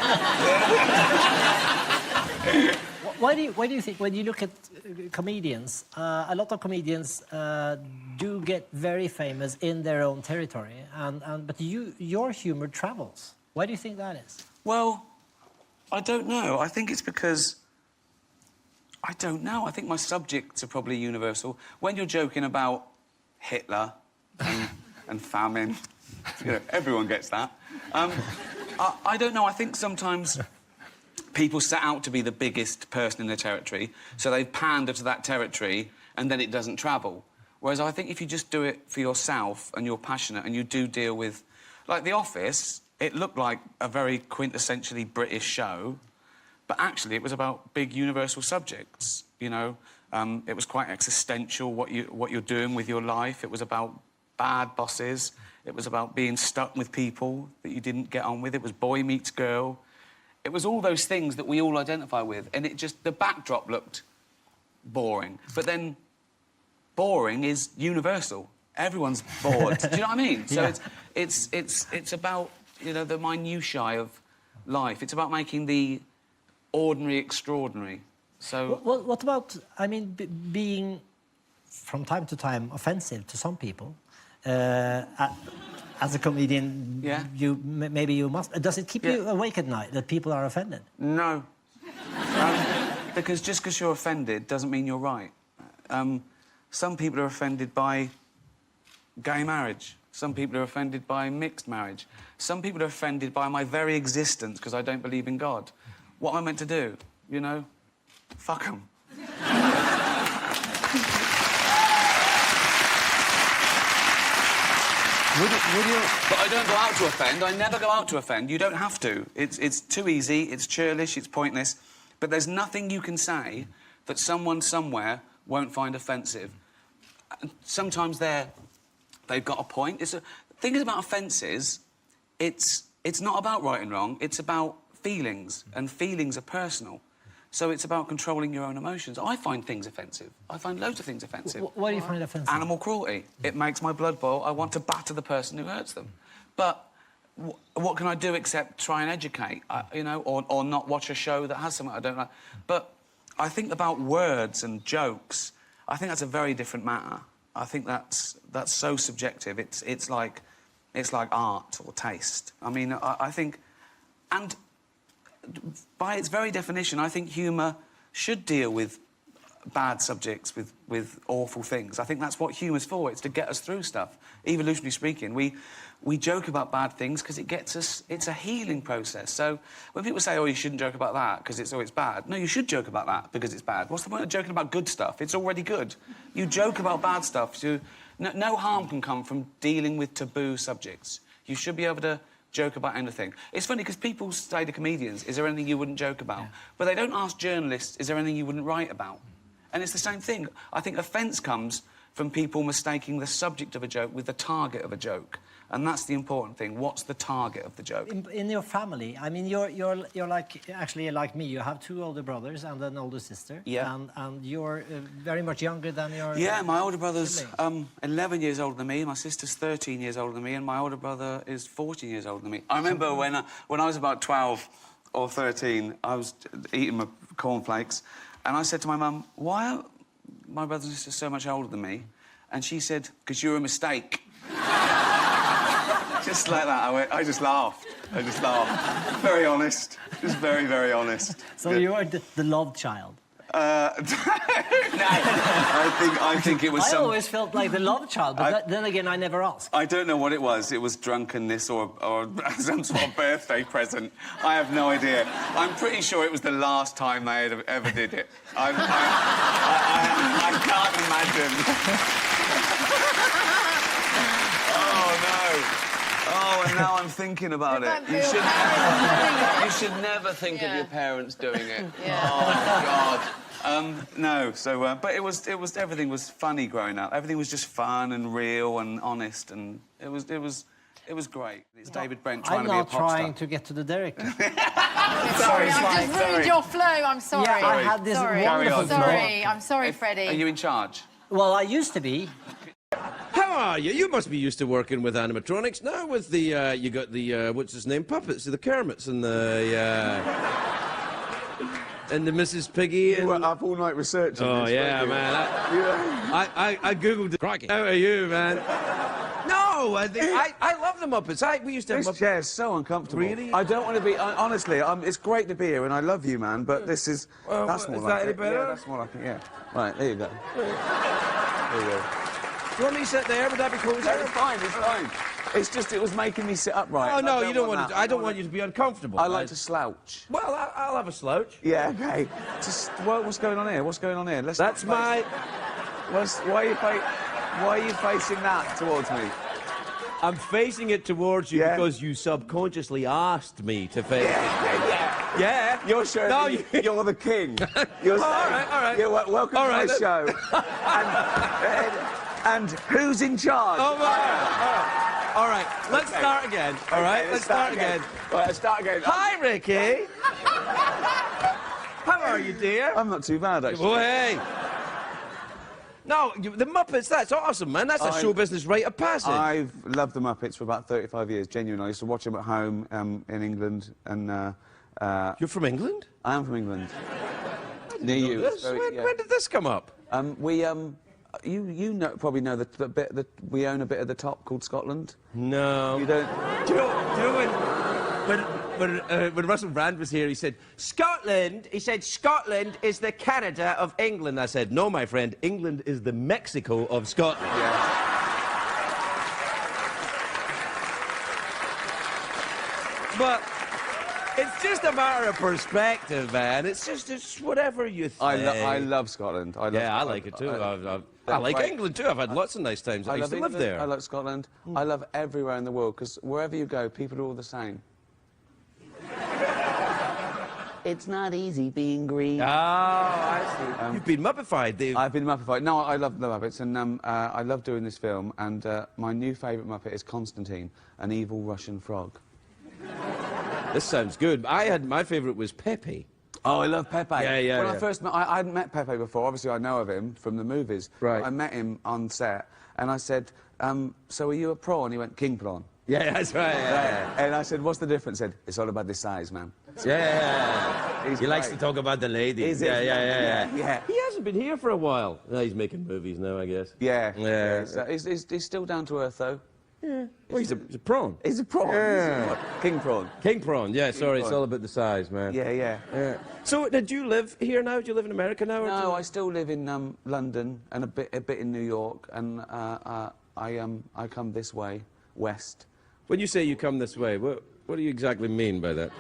Why do you think when you look at comedians, a lot of comedians do get very famous in their own territory, but your humor travels. Why do you think that is? Well, I don't know. I think it's because. I don't know. I think my subjects are probably universal. When you're joking about Hitler and famine You know, everyone gets that. I don't know, I think sometimes people set out to be the biggest person in their territory, so they pander to that territory, and then it doesn't travel. Whereas I think if you just do it for yourself and you're passionate and you do deal with... Like The Office, it looked like a very quintessentially British show, but actually it was about big universal subjects, you know? It was quite existential, what you're doing with your life. It was about bad bosses. It was about being stuck with people that you didn't get on with. It was boy meets girl. It was all those things that we all identify with, and it just... The backdrop looked boring. But then boring is universal. Everyone's bored. Do you know what I mean? So it's about, you know, the minutiae of life. It's about making the ordinary extraordinary. So what about, I mean, being from time to time offensive to some people? As a comedian, maybe you must. Does it keep you awake at night that people are offended? No. Because just because you're offended doesn't mean you're right. Some people are offended by gay marriage. Some people are offended by mixed marriage. Some people are offended by my very existence because I don't believe in God. What am I meant to do? You know? Fuck them. Would you... But I don't go out to offend. I never go out to offend. You don't have to. It's too easy, it's churlish, it's pointless. But there's nothing you can say that someone somewhere won't find offensive. Sometimes they've got a point. The thing is about offences, it's not about right and wrong, it's about feelings, and feelings are personal. So it's about controlling your own emotions. I find things offensive. I find loads of things offensive. What do you find offensive? Animal cruelty. It makes my blood boil. I want to batter the person who hurts them. But what can I do except try and educate, you know, or not watch a show that has something I don't like? But I think about words and jokes, I think that's a very different matter. I think that's so subjective. It's like art or taste. I mean, I think... And by its very definition, I think humour should deal with bad subjects, with awful things. I think that's what humour's for. It's to get us through stuff. Evolutionarily speaking, we joke about bad things because it gets us... It's a healing process. So when people say, oh, you shouldn't joke about that because it's bad, no, you should joke about that because it's bad. What's the point of joking about good stuff? It's already good. You joke about bad stuff. So no harm can come from dealing with taboo subjects. You should be able to joke about anything. It's funny because people say to comedians, is there anything you wouldn't joke about? But they don't ask journalists, is there anything you wouldn't write about? And it's the same thing. I think offence comes from people mistaking the subject of a joke with the target of a joke. And that's the important thing. What's the target of the joke? In your family, I mean, you're like, actually like me. You have 2 older brothers and an older sister. Yeah. And you're very much younger than your... Yeah, my older brother's 11 years older than me. My sister's 13 years older than me. And my older brother is 14 years older than me. I remember when I was about 12 or 13, I was eating my cornflakes. And I said to my mum, why are my brothers and sisters so much older than me? And she said, because you're a mistake. Just like that, I just laughed. I just laughed. Very honest. Just very, very honest. So you are the love child? No. I think it was I always felt like the love child, but then again, I never asked. I don't know what it was. It was drunkenness or some sort of birthday present. I have no idea. I'm pretty sure it was the last time they ever did it. I can't imagine. Oh, and now I'm thinking about it. You should never think of your parents doing it. Yeah. Oh, God. No, so... but it was... Everything was funny growing up. Everything was just fun and real and honest, and it was great. It's David Brent trying to be a pop star. I'm now trying to get to the Derek. Sorry, I just ruined your flow. I'm sorry. Yeah, I had this wonderful flow. Sorry, I'm sorry, Freddie. Are you in charge? Well, I used to be. How are you? You must be used to working with animatronics now. With the you got the what's his name, puppets, the Kermits and the Mrs. Piggy. And... You were up all night researching. Oh this, yeah, man. I googled it. Crikey. How are you, man? No, I love the Muppets. We used to have This chair's so uncomfortable. Really? I don't want to be... honestly, it's great to be here, and I love you, man, but this is... that's more is like that any it. better? Yeah, that's more like it, yeah. Right, there you go. There you go. Do you want me to sit there? Would that be cool? It's fine, it's fine. It's just it was making me sit upright. Oh no, you don't want want to. I don't want you to be uncomfortable. I like to slouch. Well, I'll have a slouch. Yeah, okay. Just what's going on here? What's going on here? That's my. Why are you facing that towards me? I'm facing it towards you because you subconsciously asked me to face it. Yeah. You're showing me you're the king. You're saying, all right. Yeah, welcome to my show. and who's in charge? All right. Let's start again. All right. Let's start again. Right, let's start again. Hi, Ricky. How are you, dear? I'm not too bad, actually. Oh, hey. No, the Muppets, that's awesome, man. That's a show business rite of passage. I've loved the Muppets for about 35 years, genuinely. I used to watch them at home in England. And You're from England? I am from England. Near you. When did this come up? You probably know the bit that we own a bit at the top called Scotland. No. You don't. Do you know when Russell Brand was here, he said, Scotland is the Canada of England. I said, no, my friend, England is the Mexico of Scotland. Yeah. But it's just a matter of perspective, man. It's whatever you think. I love Scotland. I like it too. I like England too. I've had lots of nice times. I used to live there. I like Scotland. I love everywhere in the world, because wherever you go, people are all the same. It's not easy being green. Oh, I see. You've been Muppified, Dave. I've been Muppified. No, I love the Muppets, and I love doing this film, and my new favourite Muppet is Constantine, an evil Russian frog. This sounds good. My favourite was Pepe. Oh, I love Pepe. Yeah. When I first met, I hadn't met Pepe before. Obviously, I know of him from the movies. Right. I met him on set, and I said, so are you a prawn? He went, king prawn. Yeah, that's right. Yeah. And I said, what's the difference? He said, it's all about the size, man. Yeah. He likes to talk about the ladies. Yeah. He hasn't been here for a while. No, he's making movies now, I guess. Yeah. He's still down to earth, though. Yeah. Well, he's a prawn. He's a prawn. Yeah. King prawn. King prawn, yeah, sorry, it's prawn. all about the size, man. Yeah. So, did you live here now? Do you live in America now? No, I still live in London and a bit in New York, and I come this way, west. When you say you come this way, what do you exactly mean by that?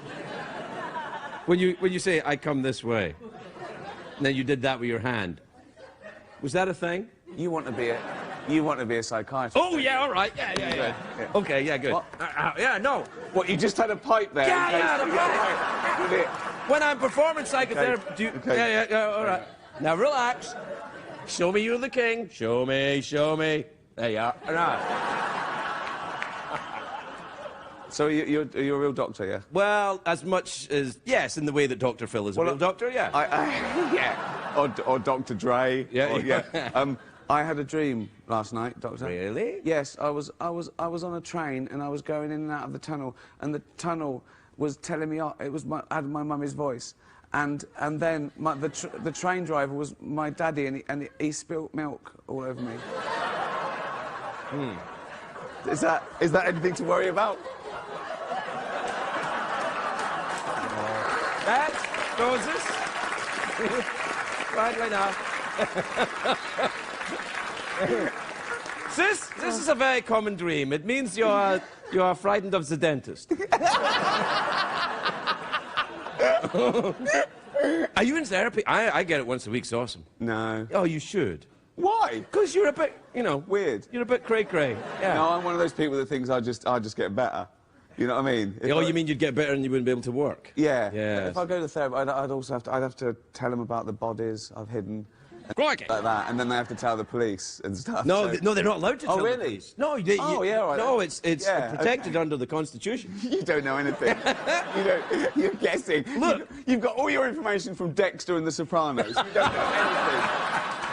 When you say I come this way, and then you did that with your hand, was that a thing? You want to be a psychiatrist. Oh yeah, all right, yeah. Okay, yeah, good. Yeah, no. What, you just had a pipe there? Yeah, the pipe. When I'm performing psychotherapy, yeah, all right. Now relax. Show me you're the king. Show me. There you are. Right. So you're a real doctor, yeah? Well, as much as yes, in the way that Dr. Phil is a real doctor, yeah. Yeah. Or Dr. Dre. Yeah. I had a dream last night, Doctor. Really? Yes, I was on a train and I was going in and out of the tunnel, and the tunnel was telling me it was had my mummy's voice, and then the train driver was my daddy, and he spilt milk all over me. Is that anything to worry about? That's Moses. Right now. This is a very common dream. It means you are frightened of the dentist. Are you in therapy? I get it once a week. It's awesome. No. Oh, you should. Why? Because you're a bit, weird. You're a bit cray-cray. Yeah. No, I'm one of those people that thinks I just get better. You know what I mean? You mean you'd get better and you wouldn't be able to work? Yeah. If I go to therapy, I'd have to tell them about the bodies I've hidden. Like that, and then they have to tell the police and stuff. No, they're not allowed to tell the police. No, all right. No, it's protected under the Constitution. You don't know anything. You're guessing. Look, you've got all your information from Dexter and The Sopranos. You don't know anything.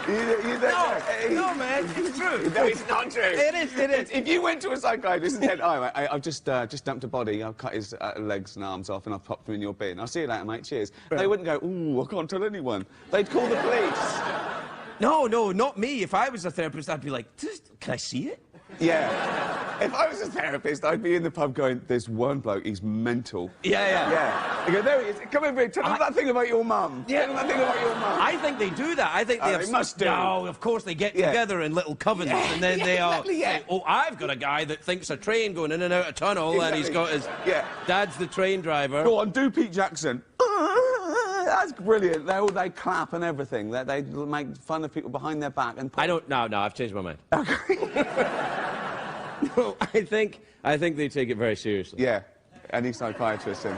You don't know. No, man, it's true. No, it's not true. It is. If you went to a psychiatrist and said, I've just dumped a body, I've cut his legs and arms off and I've popped him in your bin. I'll see you later, mate, cheers. Right. They wouldn't go, ooh, I can't tell anyone. They'd call the police. No, not me. If I was a therapist, I'd be like, can I see it? Yeah. If I was a therapist, I'd be in the pub going, there's one bloke, he's mental. Yeah. Yeah. You go, there he is. Come over here, tell him that thing about your mum. Yeah. Tell him that thing about your mum. I think they do that. I think they must do. No, of course they get together in little covens, and then they all exactly, say, oh, I've got a guy that thinks a train going in and out a tunnel, and he's got his dad's the train driver. Go on, do Pete Jackson. That's brilliant. They clap and everything. They make fun of people behind their back and. I don't. No, I've changed my mind. Okay. No, I think they take it very seriously. Yeah. Any psychiatrist in.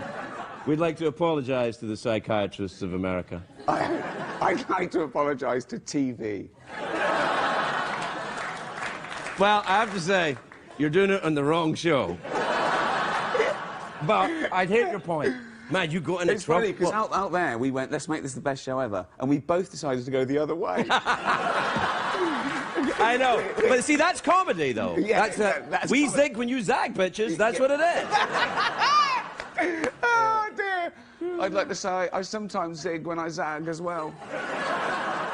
We'd like to apologise to the psychiatrists of America. I'd like to apologise to TV. Well, I have to say, you're doing it on the wrong show. But I'd hate your point. Man, you got in It's funny, because out there, we went, let's make this the best show ever. And we both decided to go the other way. I know. But see, that's comedy, though. Yeah, that's we zig when you zag, bitches. That's what it is. Oh, dear. I'd like to say I sometimes zig when I zag as well.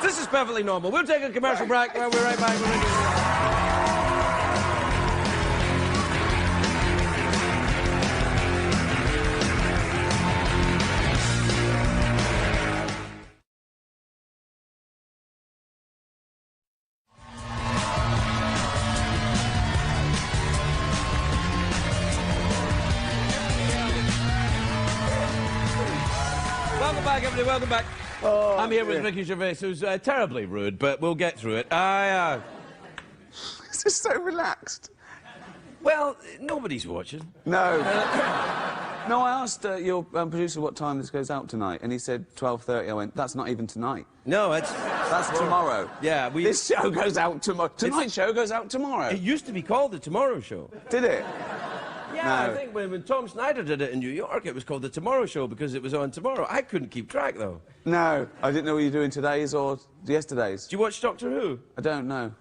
This is perfectly normal. We'll take a commercial break. We'll be right back. Welcome back, everybody. Welcome back. Oh, I'm here with Ricky Gervais, who's terribly rude, but we'll get through it. This is so relaxed. Well, nobody's watching. No. No, I asked your producer what time this goes out tonight, and he said 12:30. I went, that's not even tonight. No, that's tomorrow. Yeah, This show goes out tomorrow. Tonight's show goes out tomorrow. It used to be called The Tomorrow Show. Did it? Yeah, No. I think when Tom Snyder did it in New York, it was called The Tomorrow Show because it was on tomorrow. I couldn't keep track, though. No, I didn't know what you were doing today's or yesterday's. Do you watch Doctor Who? I don't know.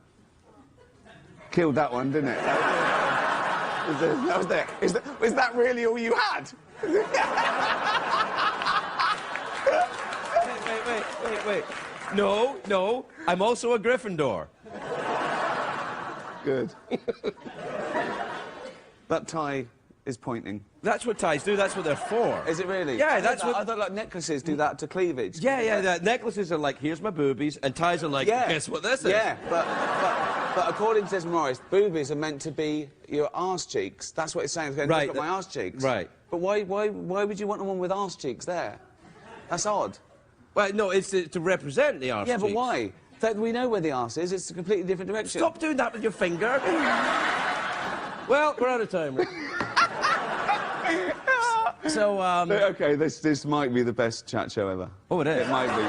Killed that one, didn't it? Is that really all you had? Wait. No. I'm also a Gryffindor. Good. That tie is pointing. That's what ties do. That's what they're for. Is it really? Yeah, I thought like necklaces do that to cleavage. Yeah. Necklaces are like, here's my boobies, and ties are like, guess what this is? Yeah, but according to Des Morris, boobies are meant to be your arse cheeks. That's what it's saying. It's going, look at my arse cheeks. Right. But why would you want the one with arse cheeks there? That's odd. Well, no, it's to represent the arse cheeks. Yeah, but why? We know where the arse is. It's a completely different direction. Stop doing that with your finger. Well, we're out of time, Rick. So, OK, this might be the best chat show ever. Oh, it is? It might be.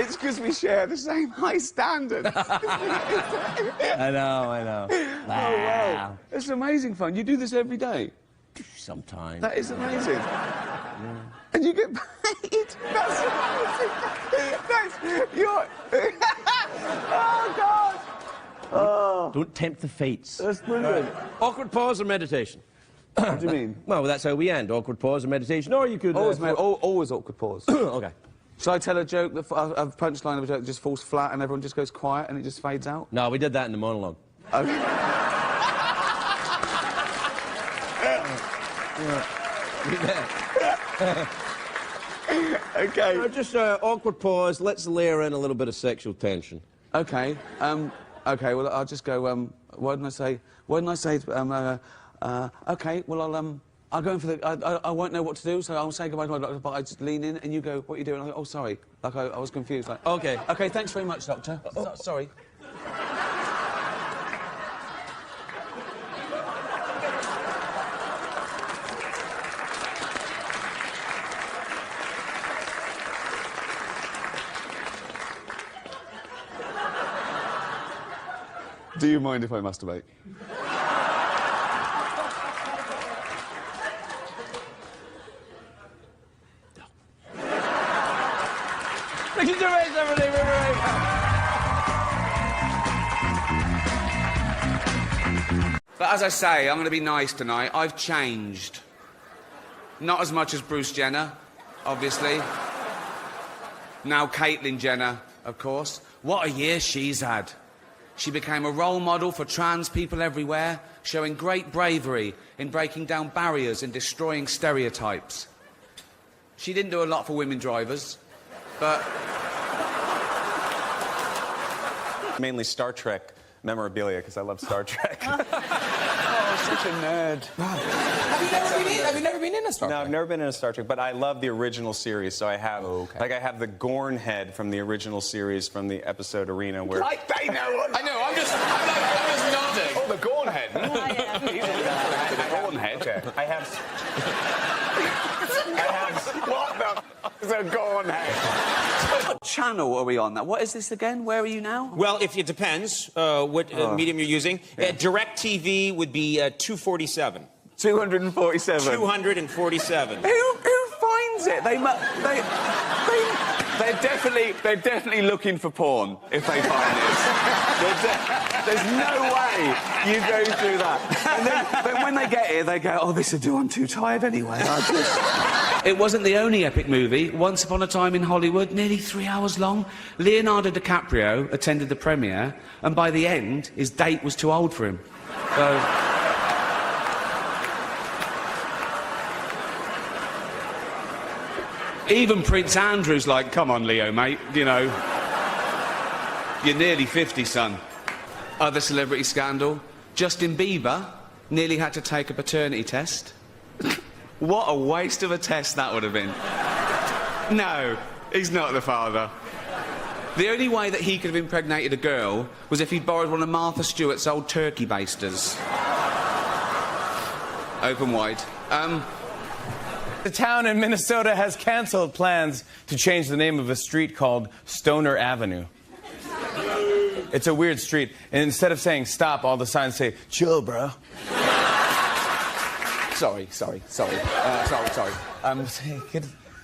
It's because we share the same high standard. I know. Oh, wow. It's amazing fun. You do this every day? Sometimes. That is amazing. Yeah. And you get paid. That's amazing. You're... Oh, God. Oh. Don't tempt the fates. That's brilliant. Awkward pause or meditation? What do you mean? Well, that's how we end. Awkward pause or meditation. Or you could... Always awkward pause. OK. Shall I tell a joke, a punchline of a joke that just falls flat and everyone just goes quiet and it just fades out? No, we did that in the monologue. Okay. Okay. Just awkward pause. Let's layer in a little bit of sexual tension. Okay. Okay. Well, I'll just go. What didn't I say? Okay. Well, I'll go in for the. I won't know what to do, so I'll say goodbye to my doctor. But I just lean in, and you go, "What are you doing?" I go, "Oh, sorry." Like I was confused. Like, okay. Okay. Thanks very much, doctor. Sorry. Do you mind if I masturbate? Ricky Gervais, everybody, we're right back. But as I say, I'm going to be nice tonight. I've changed. Not as much as Bruce Jenner, obviously. Now Caitlyn Jenner, of course. What a year she's had. She became a role model for trans people everywhere, showing great bravery in breaking down barriers and destroying stereotypes. She didn't do a lot for women drivers, but... Mainly Star Trek memorabilia, because I love Star Trek. Such a nerd. Have you never been in a Star Trek? No, I've never been in a Star Trek, but I love the original series, so I have... Like, I have the Gorn head from the original series from the episode Arena, where... I know, I'm just nodding. Oh, the Gorn head. The Gorn head. Okay. I have... What the f*** is a Gorn head? What channel are we on now? What is this again? Where are you now? Well, it depends what medium you're using. Direct TV would be 247. 247. 247. Who finds it? They're definitely looking for porn if they find this. There's no way you go through that. And then when they get here, they go, "Oh, this will do. I'm too tired anyway." It wasn't the only epic movie. Once Upon a Time in Hollywood, nearly 3 hours long. Leonardo DiCaprio attended the premiere, and by the end, his date was too old for him. So... Even Prince Andrew's like, "Come on, Leo, mate, you know, you're nearly 50, son." Other celebrity scandal, Justin Bieber nearly had to take a paternity test. What a waste of a test that would have been. No, he's not the father. The only way that he could have impregnated a girl was if he'd borrowed one of Martha Stewart's old turkey basters. Open wide. The town in Minnesota has canceled plans to change the name of a street called Stoner Avenue. It's a weird street, and instead of saying stop, all the signs say, "Chill, bro." Sorry.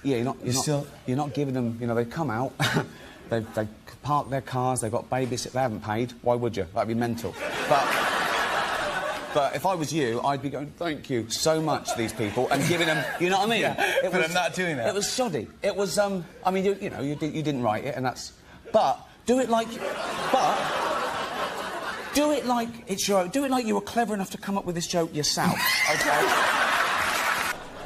Yeah, you're not giving them. You know, they come out, they park their cars, they've got babysitters, they haven't paid. Why would you? That'd be mental. But if I was you, I'd be going, "Thank you so much to these people," and giving them, you know what I mean? Yeah, but I'm not doing that. It was shoddy. It was, I mean, you didn't write it, and that's... But do it like it's your own. Do it like you were clever enough to come up with this joke yourself, okay?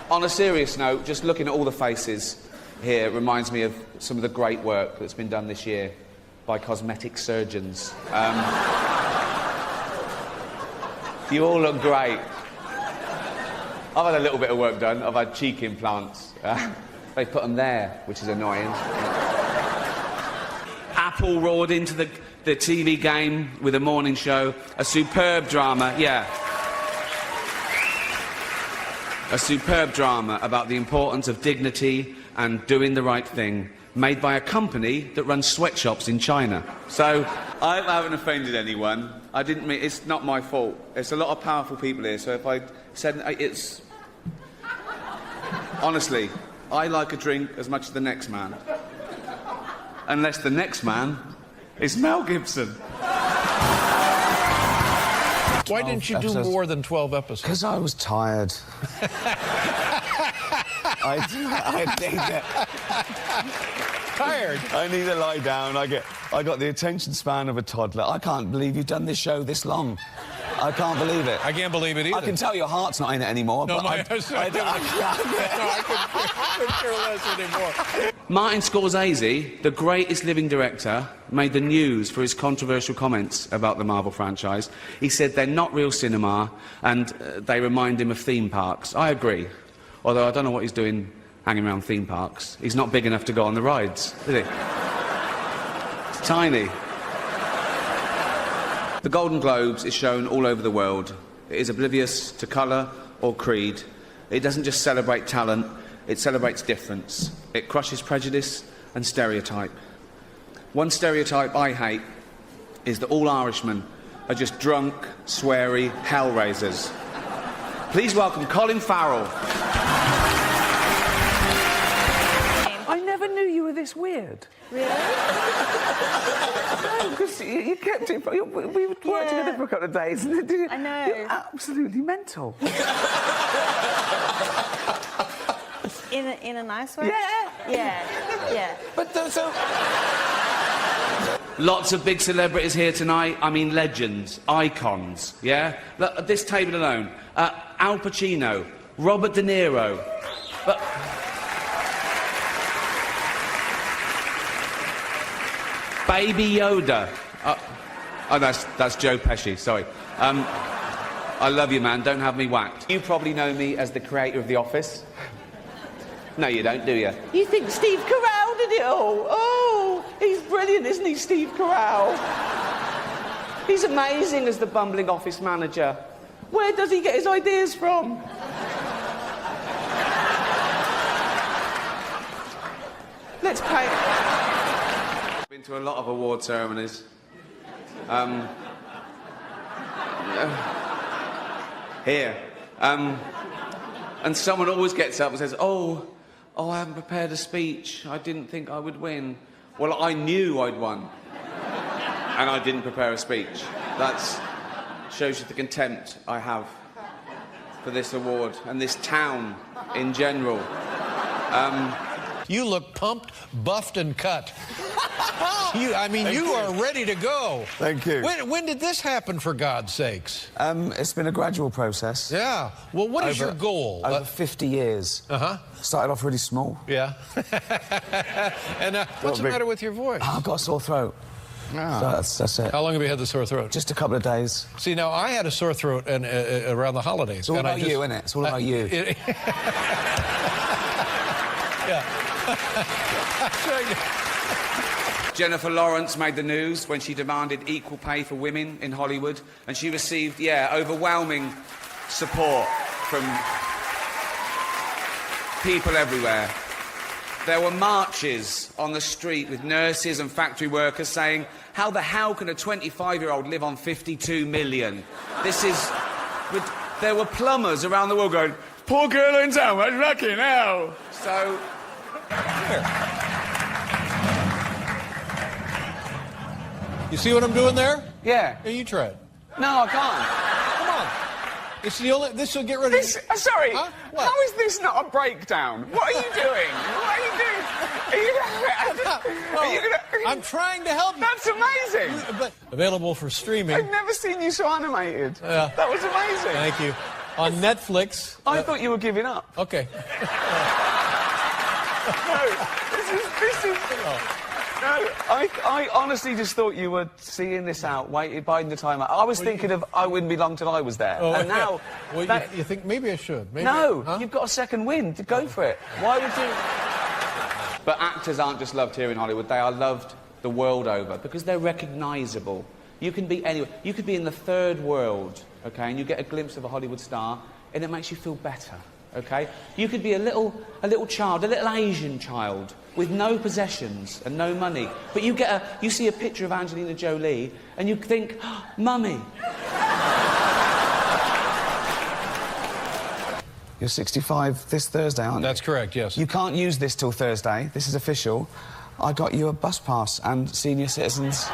On a serious note, just looking at all the faces here reminds me of some of the great work that's been done this year by cosmetic surgeons. You all look great. I've had a little bit of work done. I've had cheek implants. They put them there, which is annoying. Apple roared into the TV game with a morning show. A superb drama, yeah. A superb drama about the importance of dignity and doing the right thing, made by a company that runs sweatshops in China. So, I haven't offended anyone. I didn't mean... It's not my fault. There's a lot of powerful people here, so if I said... It's... Honestly, I like a drink as much as the next man. Unless the next man is Mel Gibson. Why didn't you do more than 12 episodes? Because I was tired. I think that... Tired? I need to lie down. I got the attention span of a toddler. I can't believe you've done this show this long. I can't believe it. I can't believe it either. I can tell your heart's not in it anymore. No, but I couldn't care less anymore. Martin Scorsese, the greatest living director, made the news for his controversial comments about the Marvel franchise. He said they're not real cinema and they remind him of theme parks. I agree. Although I don't know what he's doing hanging around theme parks. He's not big enough to go on the rides, is he? It's tiny. The Golden Globes is shown all over the world. It is oblivious to colour or creed. It doesn't just celebrate talent, it celebrates difference. It crushes prejudice and stereotype. One stereotype I hate is that all Irishmen are just drunk, sweary hellraisers. Please welcome Colin Farrell. I never knew you were this weird. Really? No, because you kept it... We worked together for a couple of days. And I know. You're absolutely mental. In a nice way? Yeah. Yeah. But so... Lots of big celebrities here tonight. I mean, legends, icons, yeah? Look, at this table alone. Al Pacino, Robert De Niro. But... Baby Yoda. Oh, that's Joe Pesci, sorry. I love you, man. Don't have me whacked. You probably know me as the creator of The Office. No, you don't, do you? You think Steve Carell did it all? Oh, he's brilliant, isn't he, Steve Carell? He's amazing as the bumbling office manager. Where does he get his ideas from? Let's pay. Been to a lot of award ceremonies. Here. And someone always gets up and says, oh, I haven't prepared a speech. I didn't think I would win. Well, I knew I'd won. And I didn't prepare a speech. That shows you the contempt I have for this award and this town in general. You look pumped, buffed, and cut. You are ready to go. Thank you. When did this happen, for God's sakes? It's been a gradual process. Yeah. Well, what is your goal? Over 50 years. Uh-huh. Started off really small. Yeah. And what's the matter with your voice? I've got a sore throat. Ah. So that's it. How long have you had the sore throat? Just a couple of days. See, now, I had a sore throat around the holidays. It's all about you, isn't it? It's all about you. Yeah. Jennifer Lawrence made the news when she demanded equal pay for women in Hollywood, and she received, overwhelming support from people everywhere. There were marches on the street with nurses and factory workers saying, how the hell can a 25-year-old live on 52 million? There were plumbers around the world going, poor girl in town, what's lucky now? So... You see what I'm doing there? Yeah. Here, you try it. No, I can't. Come on. It's the only... This will get rid of... Sorry. Huh? How is this not a breakdown? What are you doing? What are you doing? I'm trying to help you. That's amazing. But available for streaming. I've never seen you so animated. Yeah. That was amazing. Thank you. On Netflix. I thought you were giving up. Okay. No, I honestly just thought you were seeing this out, biding the time out. I was thinking of I wouldn't be long till I was there. And now... Well, you think maybe I should? Maybe You've got a second wind. Go for it. Why would you... But actors aren't just loved here in Hollywood. They are loved the world over because they're recognisable. You can be anywhere. You could be in the third world, OK, and you get a glimpse of a Hollywood star, and it makes you feel better, OK? You could be a little child, a little Asian child, with no possessions and no money. But you see a picture of Angelina Jolie, and you think, oh, Mummy. You're 65 this Thursday, aren't you? That's correct, yes. You can't use this till Thursday. This is official. I got you a bus pass and senior citizens.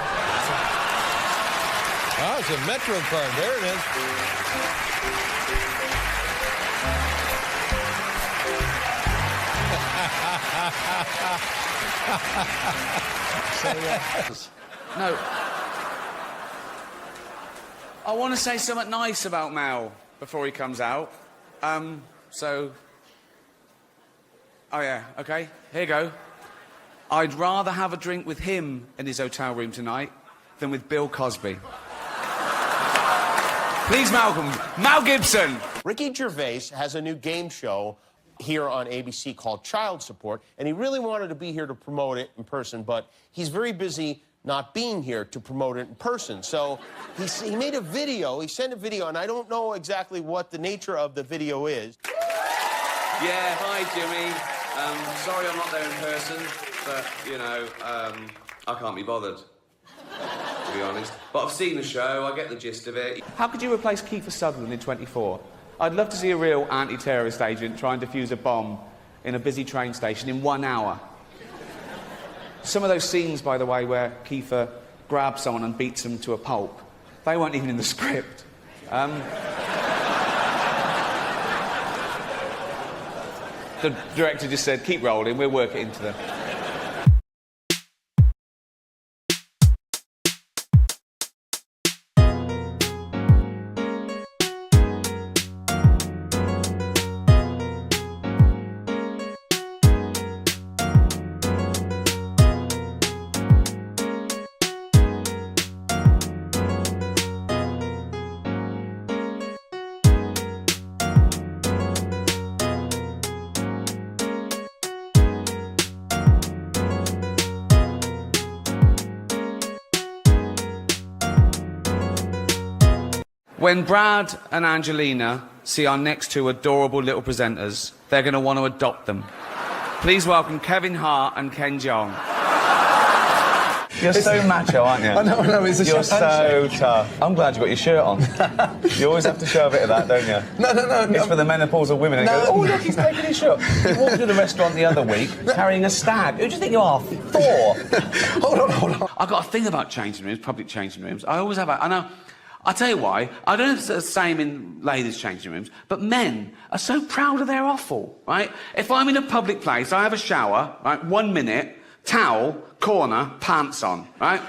Oh, it's a Metro card. There it is. No. I want to say something nice about Mal before he comes out. Oh yeah, okay, here you go. I'd rather have a drink with him in his hotel room tonight than with Bill Cosby. Please welcome Mal Gibson. Ricky Gervais has a new game show here on ABC called Child Support, and he really wanted to be here to promote it in person, but he's very busy not being here to promote it in person. So he made a video, he sent a video, and I don't know exactly what the nature of the video is. Yeah, hi, Jimmy. Sorry I'm not there in person, but, I can't be bothered, to be honest. But I've seen the show, I get the gist of it. How could you replace Kiefer Sutherland in 24? I'd love to see a real anti-terrorist agent try and defuse a bomb in a busy train station in 1 hour. Some of those scenes, by the way, where Kiefer grabs someone and beats them to a pulp, they weren't even in the script. the director just said, keep rolling, we'll work it into them. When Brad and Angelina see our next two adorable little presenters, they're going to want to adopt them. Please welcome Kevin Hart and Ken Jeong. You're so macho, aren't you? I know, it's a You're so tough. I'm glad you got your shirt on. You always have to show a bit of that, don't you? No. It's for the menopausal women. They go, oh, look, he's taking his shirt. You walked to the restaurant the other week carrying a stag. Who do you think you are? Thor. Hold on. I've got a thing about changing rooms, public changing rooms. I always have. I know. I'll tell you why. I don't know if it's the same in ladies' changing rooms, but men are so proud of their offal, right? If I'm in a public place, I have a shower, right? 1 minute, towel, corner, pants on, right?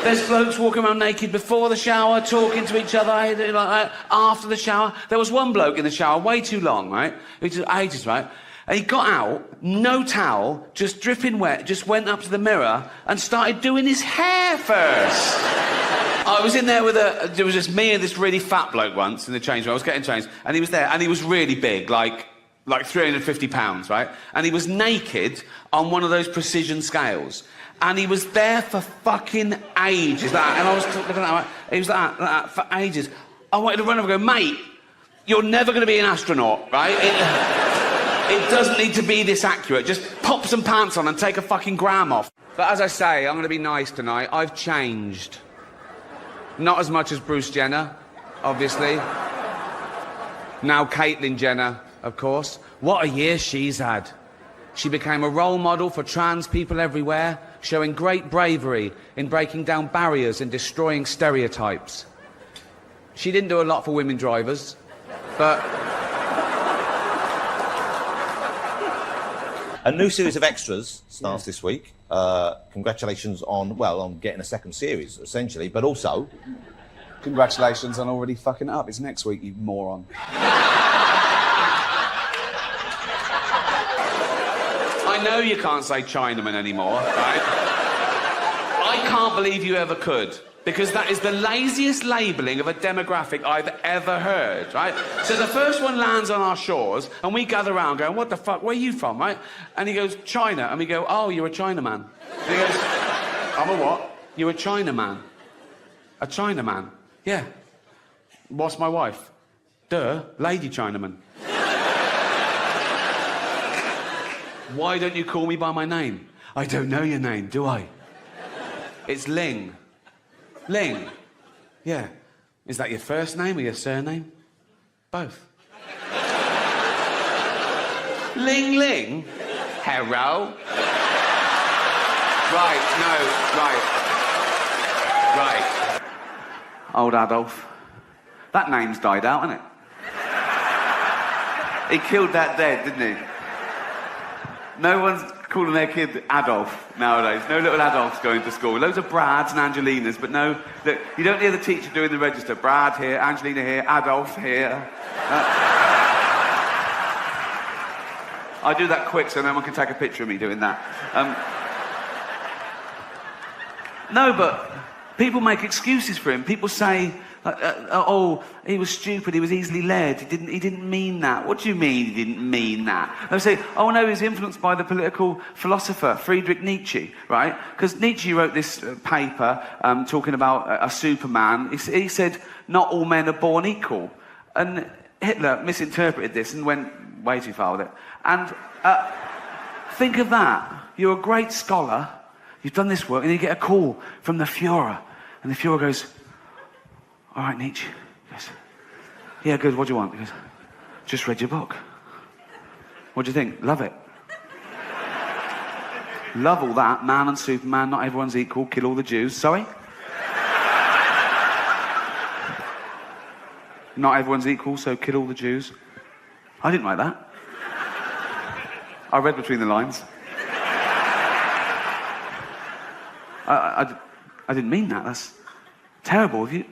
There's blokes walking around naked before the shower, talking to each other, like that. After the shower. There was one bloke in the shower, way too long, right? It was ages, right? And he got out, no towel, just dripping wet, just went up to the mirror and started doing his hair first. I was in there there was just me and this really fat bloke once in the change room. I was getting changed, and he was there, and he was really big, like 350 pounds, right? And he was naked on one of those precision scales. And he was there for fucking ages, and I was looking at that, he was like that for ages. I wanted to run over and go, mate, you're never going to be an astronaut, right? It doesn't need to be this accurate. Just pop some pants on and take a fucking gram off. But as I say, I'm going to be nice tonight. I've changed. Not as much as Bruce Jenner, obviously. Now Caitlyn Jenner, of course. What a year she's had. She became a role model for trans people everywhere, showing great bravery in breaking down barriers and destroying stereotypes. She didn't do a lot for women drivers, but... A new series of extras starts this week. Congratulations on getting a second series, essentially, but also... Congratulations on already fucking it up. It's next week, you moron. I know you can't say Chinaman anymore, right? I can't believe you ever could, because that is the laziest labelling of a demographic I've ever heard, right? So the first one lands on our shores, and we gather around going, what the fuck, where are you from, right? And he goes, China. And we go, oh, you're a Chinaman. And he goes, I'm a what? You're a Chinaman. A Chinaman? Yeah. What's my wife? Duh, Lady Chinaman. Why don't you call me by my name? I don't know your name, do I? It's Ling. Ling? Yeah. Is that your first name or your surname? Both. Ling Ling? Hello? Right. Old Adolf. That name's died out, hasn't it? He killed that dead, didn't he? No one's calling their kid Adolf nowadays. No little Adolfs going to school. Loads of Brads and Angelinas, but no... Look, you don't hear the teacher doing the register. Brad here, Angelina here, Adolf here. I do that quick so no one can take a picture of me doing that. No, but people make excuses for him. People say, oh, he was stupid, he was easily led, he didn't mean that. What do you mean he didn't mean that? They say, oh no, he was influenced by the political philosopher Friedrich Nietzsche, right? Because Nietzsche wrote this paper talking about a Superman. He said, not all men are born equal. And Hitler misinterpreted this and went way too far with it. And think of that. You're a great scholar, you've done this work, and you get a call from the Führer. And the Führer goes, all right, Nietzsche. He goes, yeah, good, what do you want? He goes, just read your book. What do you think? Love it. Love all that, man and Superman, not everyone's equal, kill all the Jews. Sorry? Not everyone's equal, so kill all the Jews. I didn't write that. I read between the lines. I didn't mean that. That's terrible. You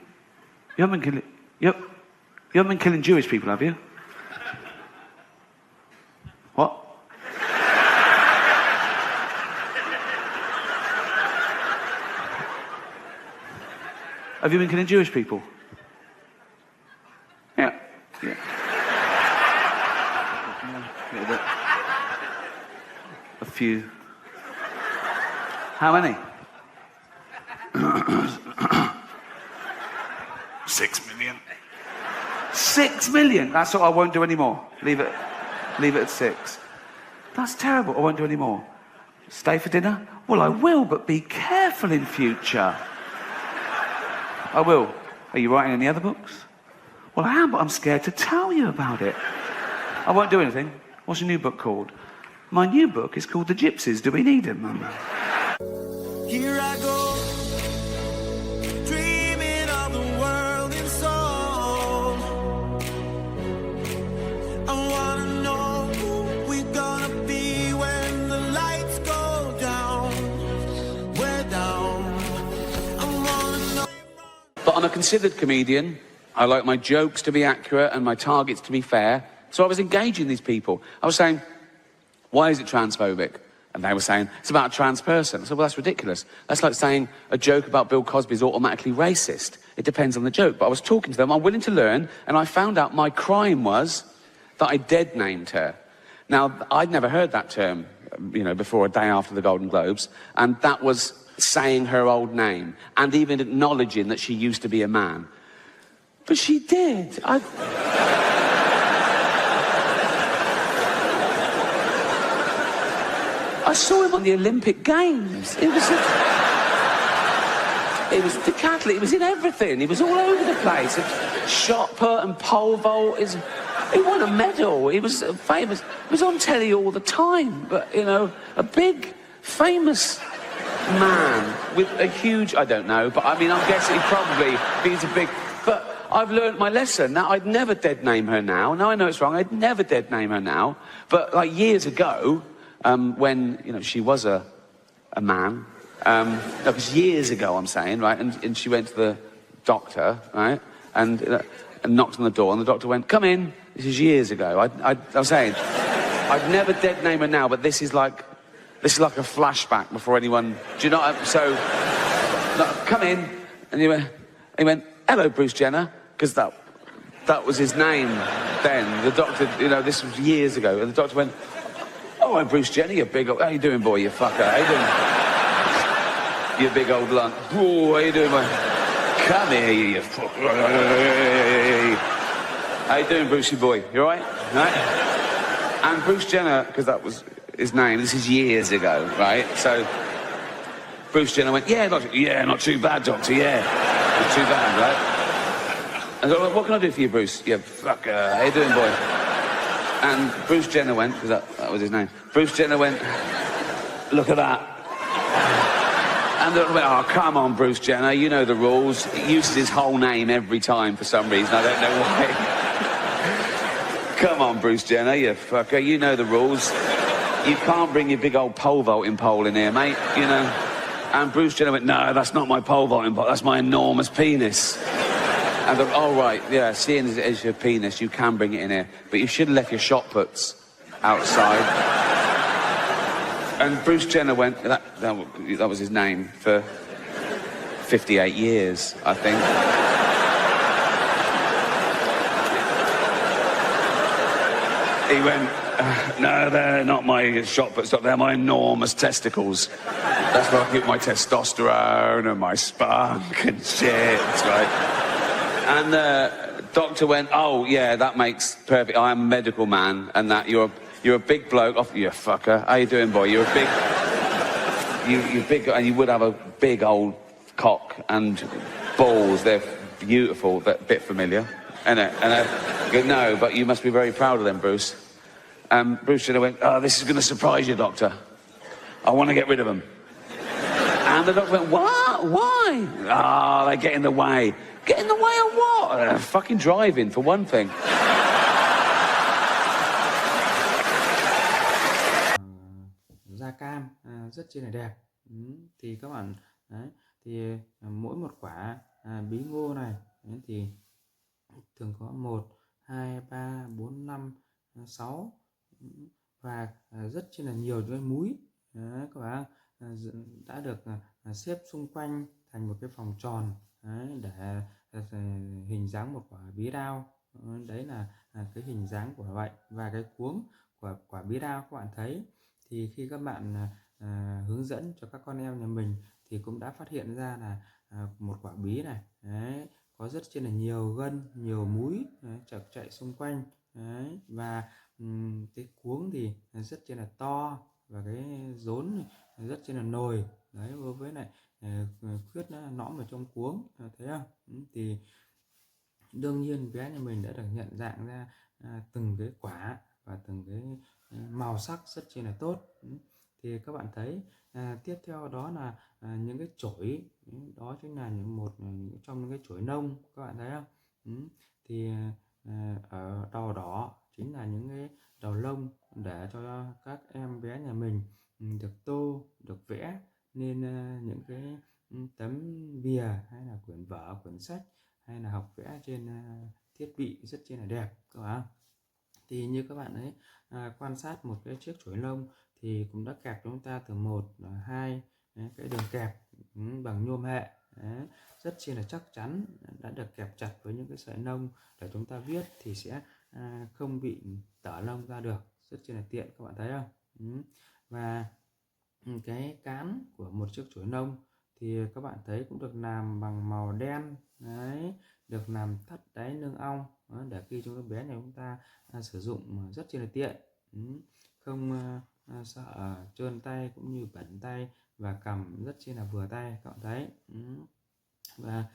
haven't been killing... You haven't been killing Jewish people, have you? What? Have you been killing Jewish people? Yeah. Yeah. A few. How many? 6 million. 6 million? That's what I won't do anymore. Leave it at 6. That's terrible. I won't do any more. Stay for dinner? Well, I will, but be careful in future. I will. Are you writing any other books? Well, I am, but I'm scared to tell you about it. I won't do anything. What's your new book called? My new book is called The Gypsies. Do we need him, Mum? Here I go, dreaming of the world in song. I wanna know who we're gonna be when the lights go down. We're down. I wanna know. But I'm a considered comedian. I like my jokes to be accurate and my targets to be fair. So I was engaging these people. I was saying, why is it transphobic? And they were saying, it's about a trans person. I said, well, that's ridiculous. That's like saying a joke about Bill Cosby is automatically racist. It depends on the joke. But I was talking to them, I'm willing to learn, and I found out my crime was that I dead-named her. Now, I'd never heard that term, you know, before a day after the Golden Globes, and that was saying her old name, and even acknowledging that she used to be a man. But she did. I saw him on the Olympic Games. It was decathlon. It was in everything. He was all over the place. Shot put and pole vault. He won a medal. He was famous. He was on telly all the time. But, you know, a big, famous man with a huge... I don't know, but I mean, I'm guessing he's a big... But I've learnt my lesson. Now, I'd never dead name her now. Now I know it's wrong. I'd never dead name her now. But, like, years ago... when, you know, she was a man. No, because years ago, I'm saying, right, and she went to the doctor, right, and knocked on the door, and the doctor went, come in. This is years ago. I was saying, I'd never dead name her now, but this is like a flashback before anyone, do you know what so, come in, and he went, hello, Bruce Jenner, because that was his name then. The doctor, you know, this was years ago, and the doctor went, oh, I'm Bruce Jenner, you big old... How you doing, boy, you fucker? How you doing? You big old lunt. Oh, how you doing, boy? Come here, you fucker. How you doing, Brucey boy? You all right? Right? And Bruce Jenner, because that was his name, this is years ago, right? So, Bruce Jenner went, yeah, doctor. Yeah, not too bad, doctor, yeah. Not too bad, right? And so, what can I do for you, Bruce? You fucker. How you doing, boy? And Bruce Jenner went, because that was his name. Bruce Jenner went, look at that. And they went, oh, come on, Bruce Jenner, you know the rules. He uses his whole name every time for some reason, I don't know why. Come on, Bruce Jenner, you fucker, you know the rules. You can't bring your big old pole vaulting pole in here, mate, you know. And Bruce Jenner went, no, that's not my pole vaulting pole, that's my enormous penis. And thought, oh, right, yeah, seeing as it is your penis, you can bring it in here. But you should have left your shot puts outside. And Bruce Jenner went, that was his name, for 58 years, I think. He went, no, they're not my shot puts, they're my enormous testicles. That's where I get my testosterone and my spunk and shit, right? And the doctor went, oh, yeah, that makes perfect... I'm a medical man, and that you're a big bloke... Oh, you fucker. How you doing, boy? You're a big... You're big... And you would have a big old cock and balls. They're beautiful. They're a bit familiar. And I go, no, but you must be very proud of them, Bruce. Bruce Jenner went, oh, this is going to surprise you, doctor. I want to get rid of them. And the doctor went, what? Why? Oh, they get in the way. Get in the way of what? Fucking driving, for one thing. rất chi là đẹp. Thì các bạn đấy, thì mỗi một quả bí ngô này đấy, thì thường có 1, 2, 3, 4, 5, 6 và rất chi là nhiều những cái múi đấy, các bạn đã được xếp xung quanh thành một cái vòng tròn đấy, để hình dáng một quả bí đao. Đấy là cái hình dáng của vậy. Và cái cuống của quả bí đao các bạn thấy thì khi các bạn hướng dẫn cho các con em nhà mình thì cũng đã phát hiện ra là một quả bí này đấy, có rất chi là nhiều gân, nhiều múi chạy xung quanh đấy, và cái cuống thì rất chi là to và cái rốn rất chi là nồi đấy, với lại khuyết nõm ở trong cuống, thấy không? Thì đương nhiên bé nhà mình đã được nhận dạng ra từng cái quả và từng cái màu sắc rất chi là tốt. Thì các bạn thấy tiếp theo đó là những cái chổi, đó chính là một trong những cái chổi nông, các bạn thấy không? Thì ở đầu đỏ chính là những cái đầu lông để cho các em bé nhà mình được tô, được vẽ nên những cái tấm bìa hay là quyển vở, quyển sách hay là học vẽ trên thiết bị rất chi là đẹp, các bạn. Thì như các bạn ấy quan sát một cái chiếc chổi lông thì cũng đã kẹp chúng ta từ 1, 2 cái đường kẹp bằng nhôm hệ đấy, rất chi là chắc chắn, đã được kẹp chặt với những cái sợi nông để chúng ta viết thì sẽ không bị tở lông ra được, rất chi là tiện, các bạn thấy không? Và cái cán của một chiếc chổi nông thì các bạn thấy cũng được làm bằng màu đen đấy, được làm thắt đáy nương ong để khi chúng bé nhà chúng ta sử dụng rất chi là tiện, không sợ trơn tay cũng như bẩn tay, và cầm rất chi là vừa tay, các bạn thấy. Và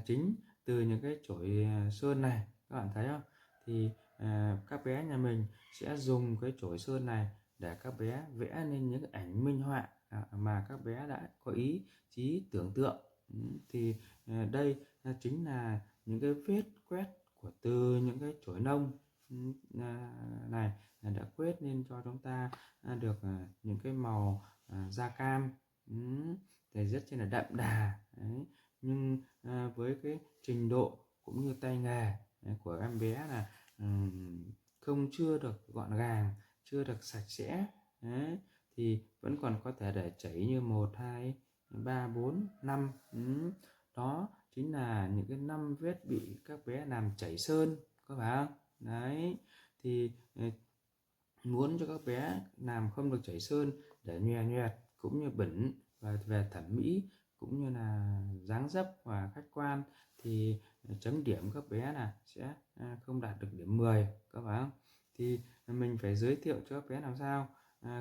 chính từ những cái chổi sơn này, các bạn thấy không, thì các bé nhà mình sẽ dùng cái chổi sơn này để các bé vẽ nên những cái ảnh minh họa mà các bé đã có ý chí tưởng tượng. Thì đây chính là những cái vết quét của từ những cái chổi nông này đã quét nên cho chúng ta được những cái màu da cam thì rất là đậm đà đấy. Nhưng với cái trình độ cũng như tay nghề của em bé là chưa được gọn gàng, chưa được sạch sẽ đấy, thì vẫn còn có thể để chảy như 1, 2, 3, 4, 5. Đó chính là những cái 5 vết bị các bé làm chảy sơn, các bạn. Đấy, thì muốn cho các bé làm không được chảy sơn để nhòe nhoẹt cũng như bẩn và về thẩm mỹ cũng như là dáng dấp và khách quan thì chấm điểm các bé là sẽ không đạt được điểm 10, các bạn. Thì mình phải giới thiệu cho các bé làm sao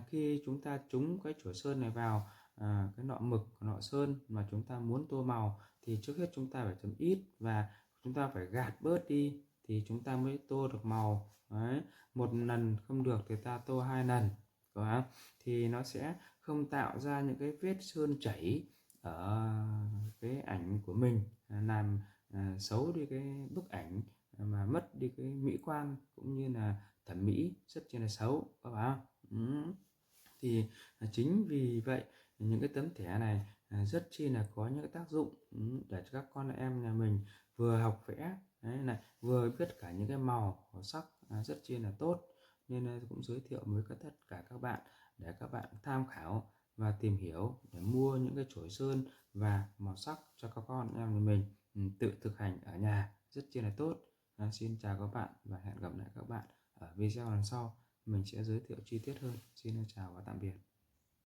khi chúng ta trúng cái chổi sơn này vào cái nọ mực, nọ sơn mà chúng ta muốn tô màu thì trước hết chúng ta phải chấm ít và chúng ta phải gạt bớt đi thì chúng ta mới tô được màu. Đấy, một lần không được thì ta tô 2 lần, thì nó sẽ không tạo ra những cái vết sơn chảy ở cái ảnh của mình, làm xấu đi cái bức ảnh mà mất đi cái mỹ quan cũng như là thẩm mỹ rất là xấu, các bạn. Thì chính vì vậy những cái tấm thẻ này rất chi là có những cái tác dụng để cho các con em nhà mình vừa học vẽ đấy này, vừa biết cả những cái màu sắc rất chi là tốt, nên cũng giới thiệu với tất cả các bạn để các bạn tham khảo và tìm hiểu để mua những cái chổi sơn và màu sắc cho các con em nhà mình tự thực hành ở nhà rất chi là tốt. Xin chào các bạn và hẹn gặp lại các bạn ở video lần sau, mình sẽ giới thiệu chi tiết hơn. Xin chào và tạm biệt.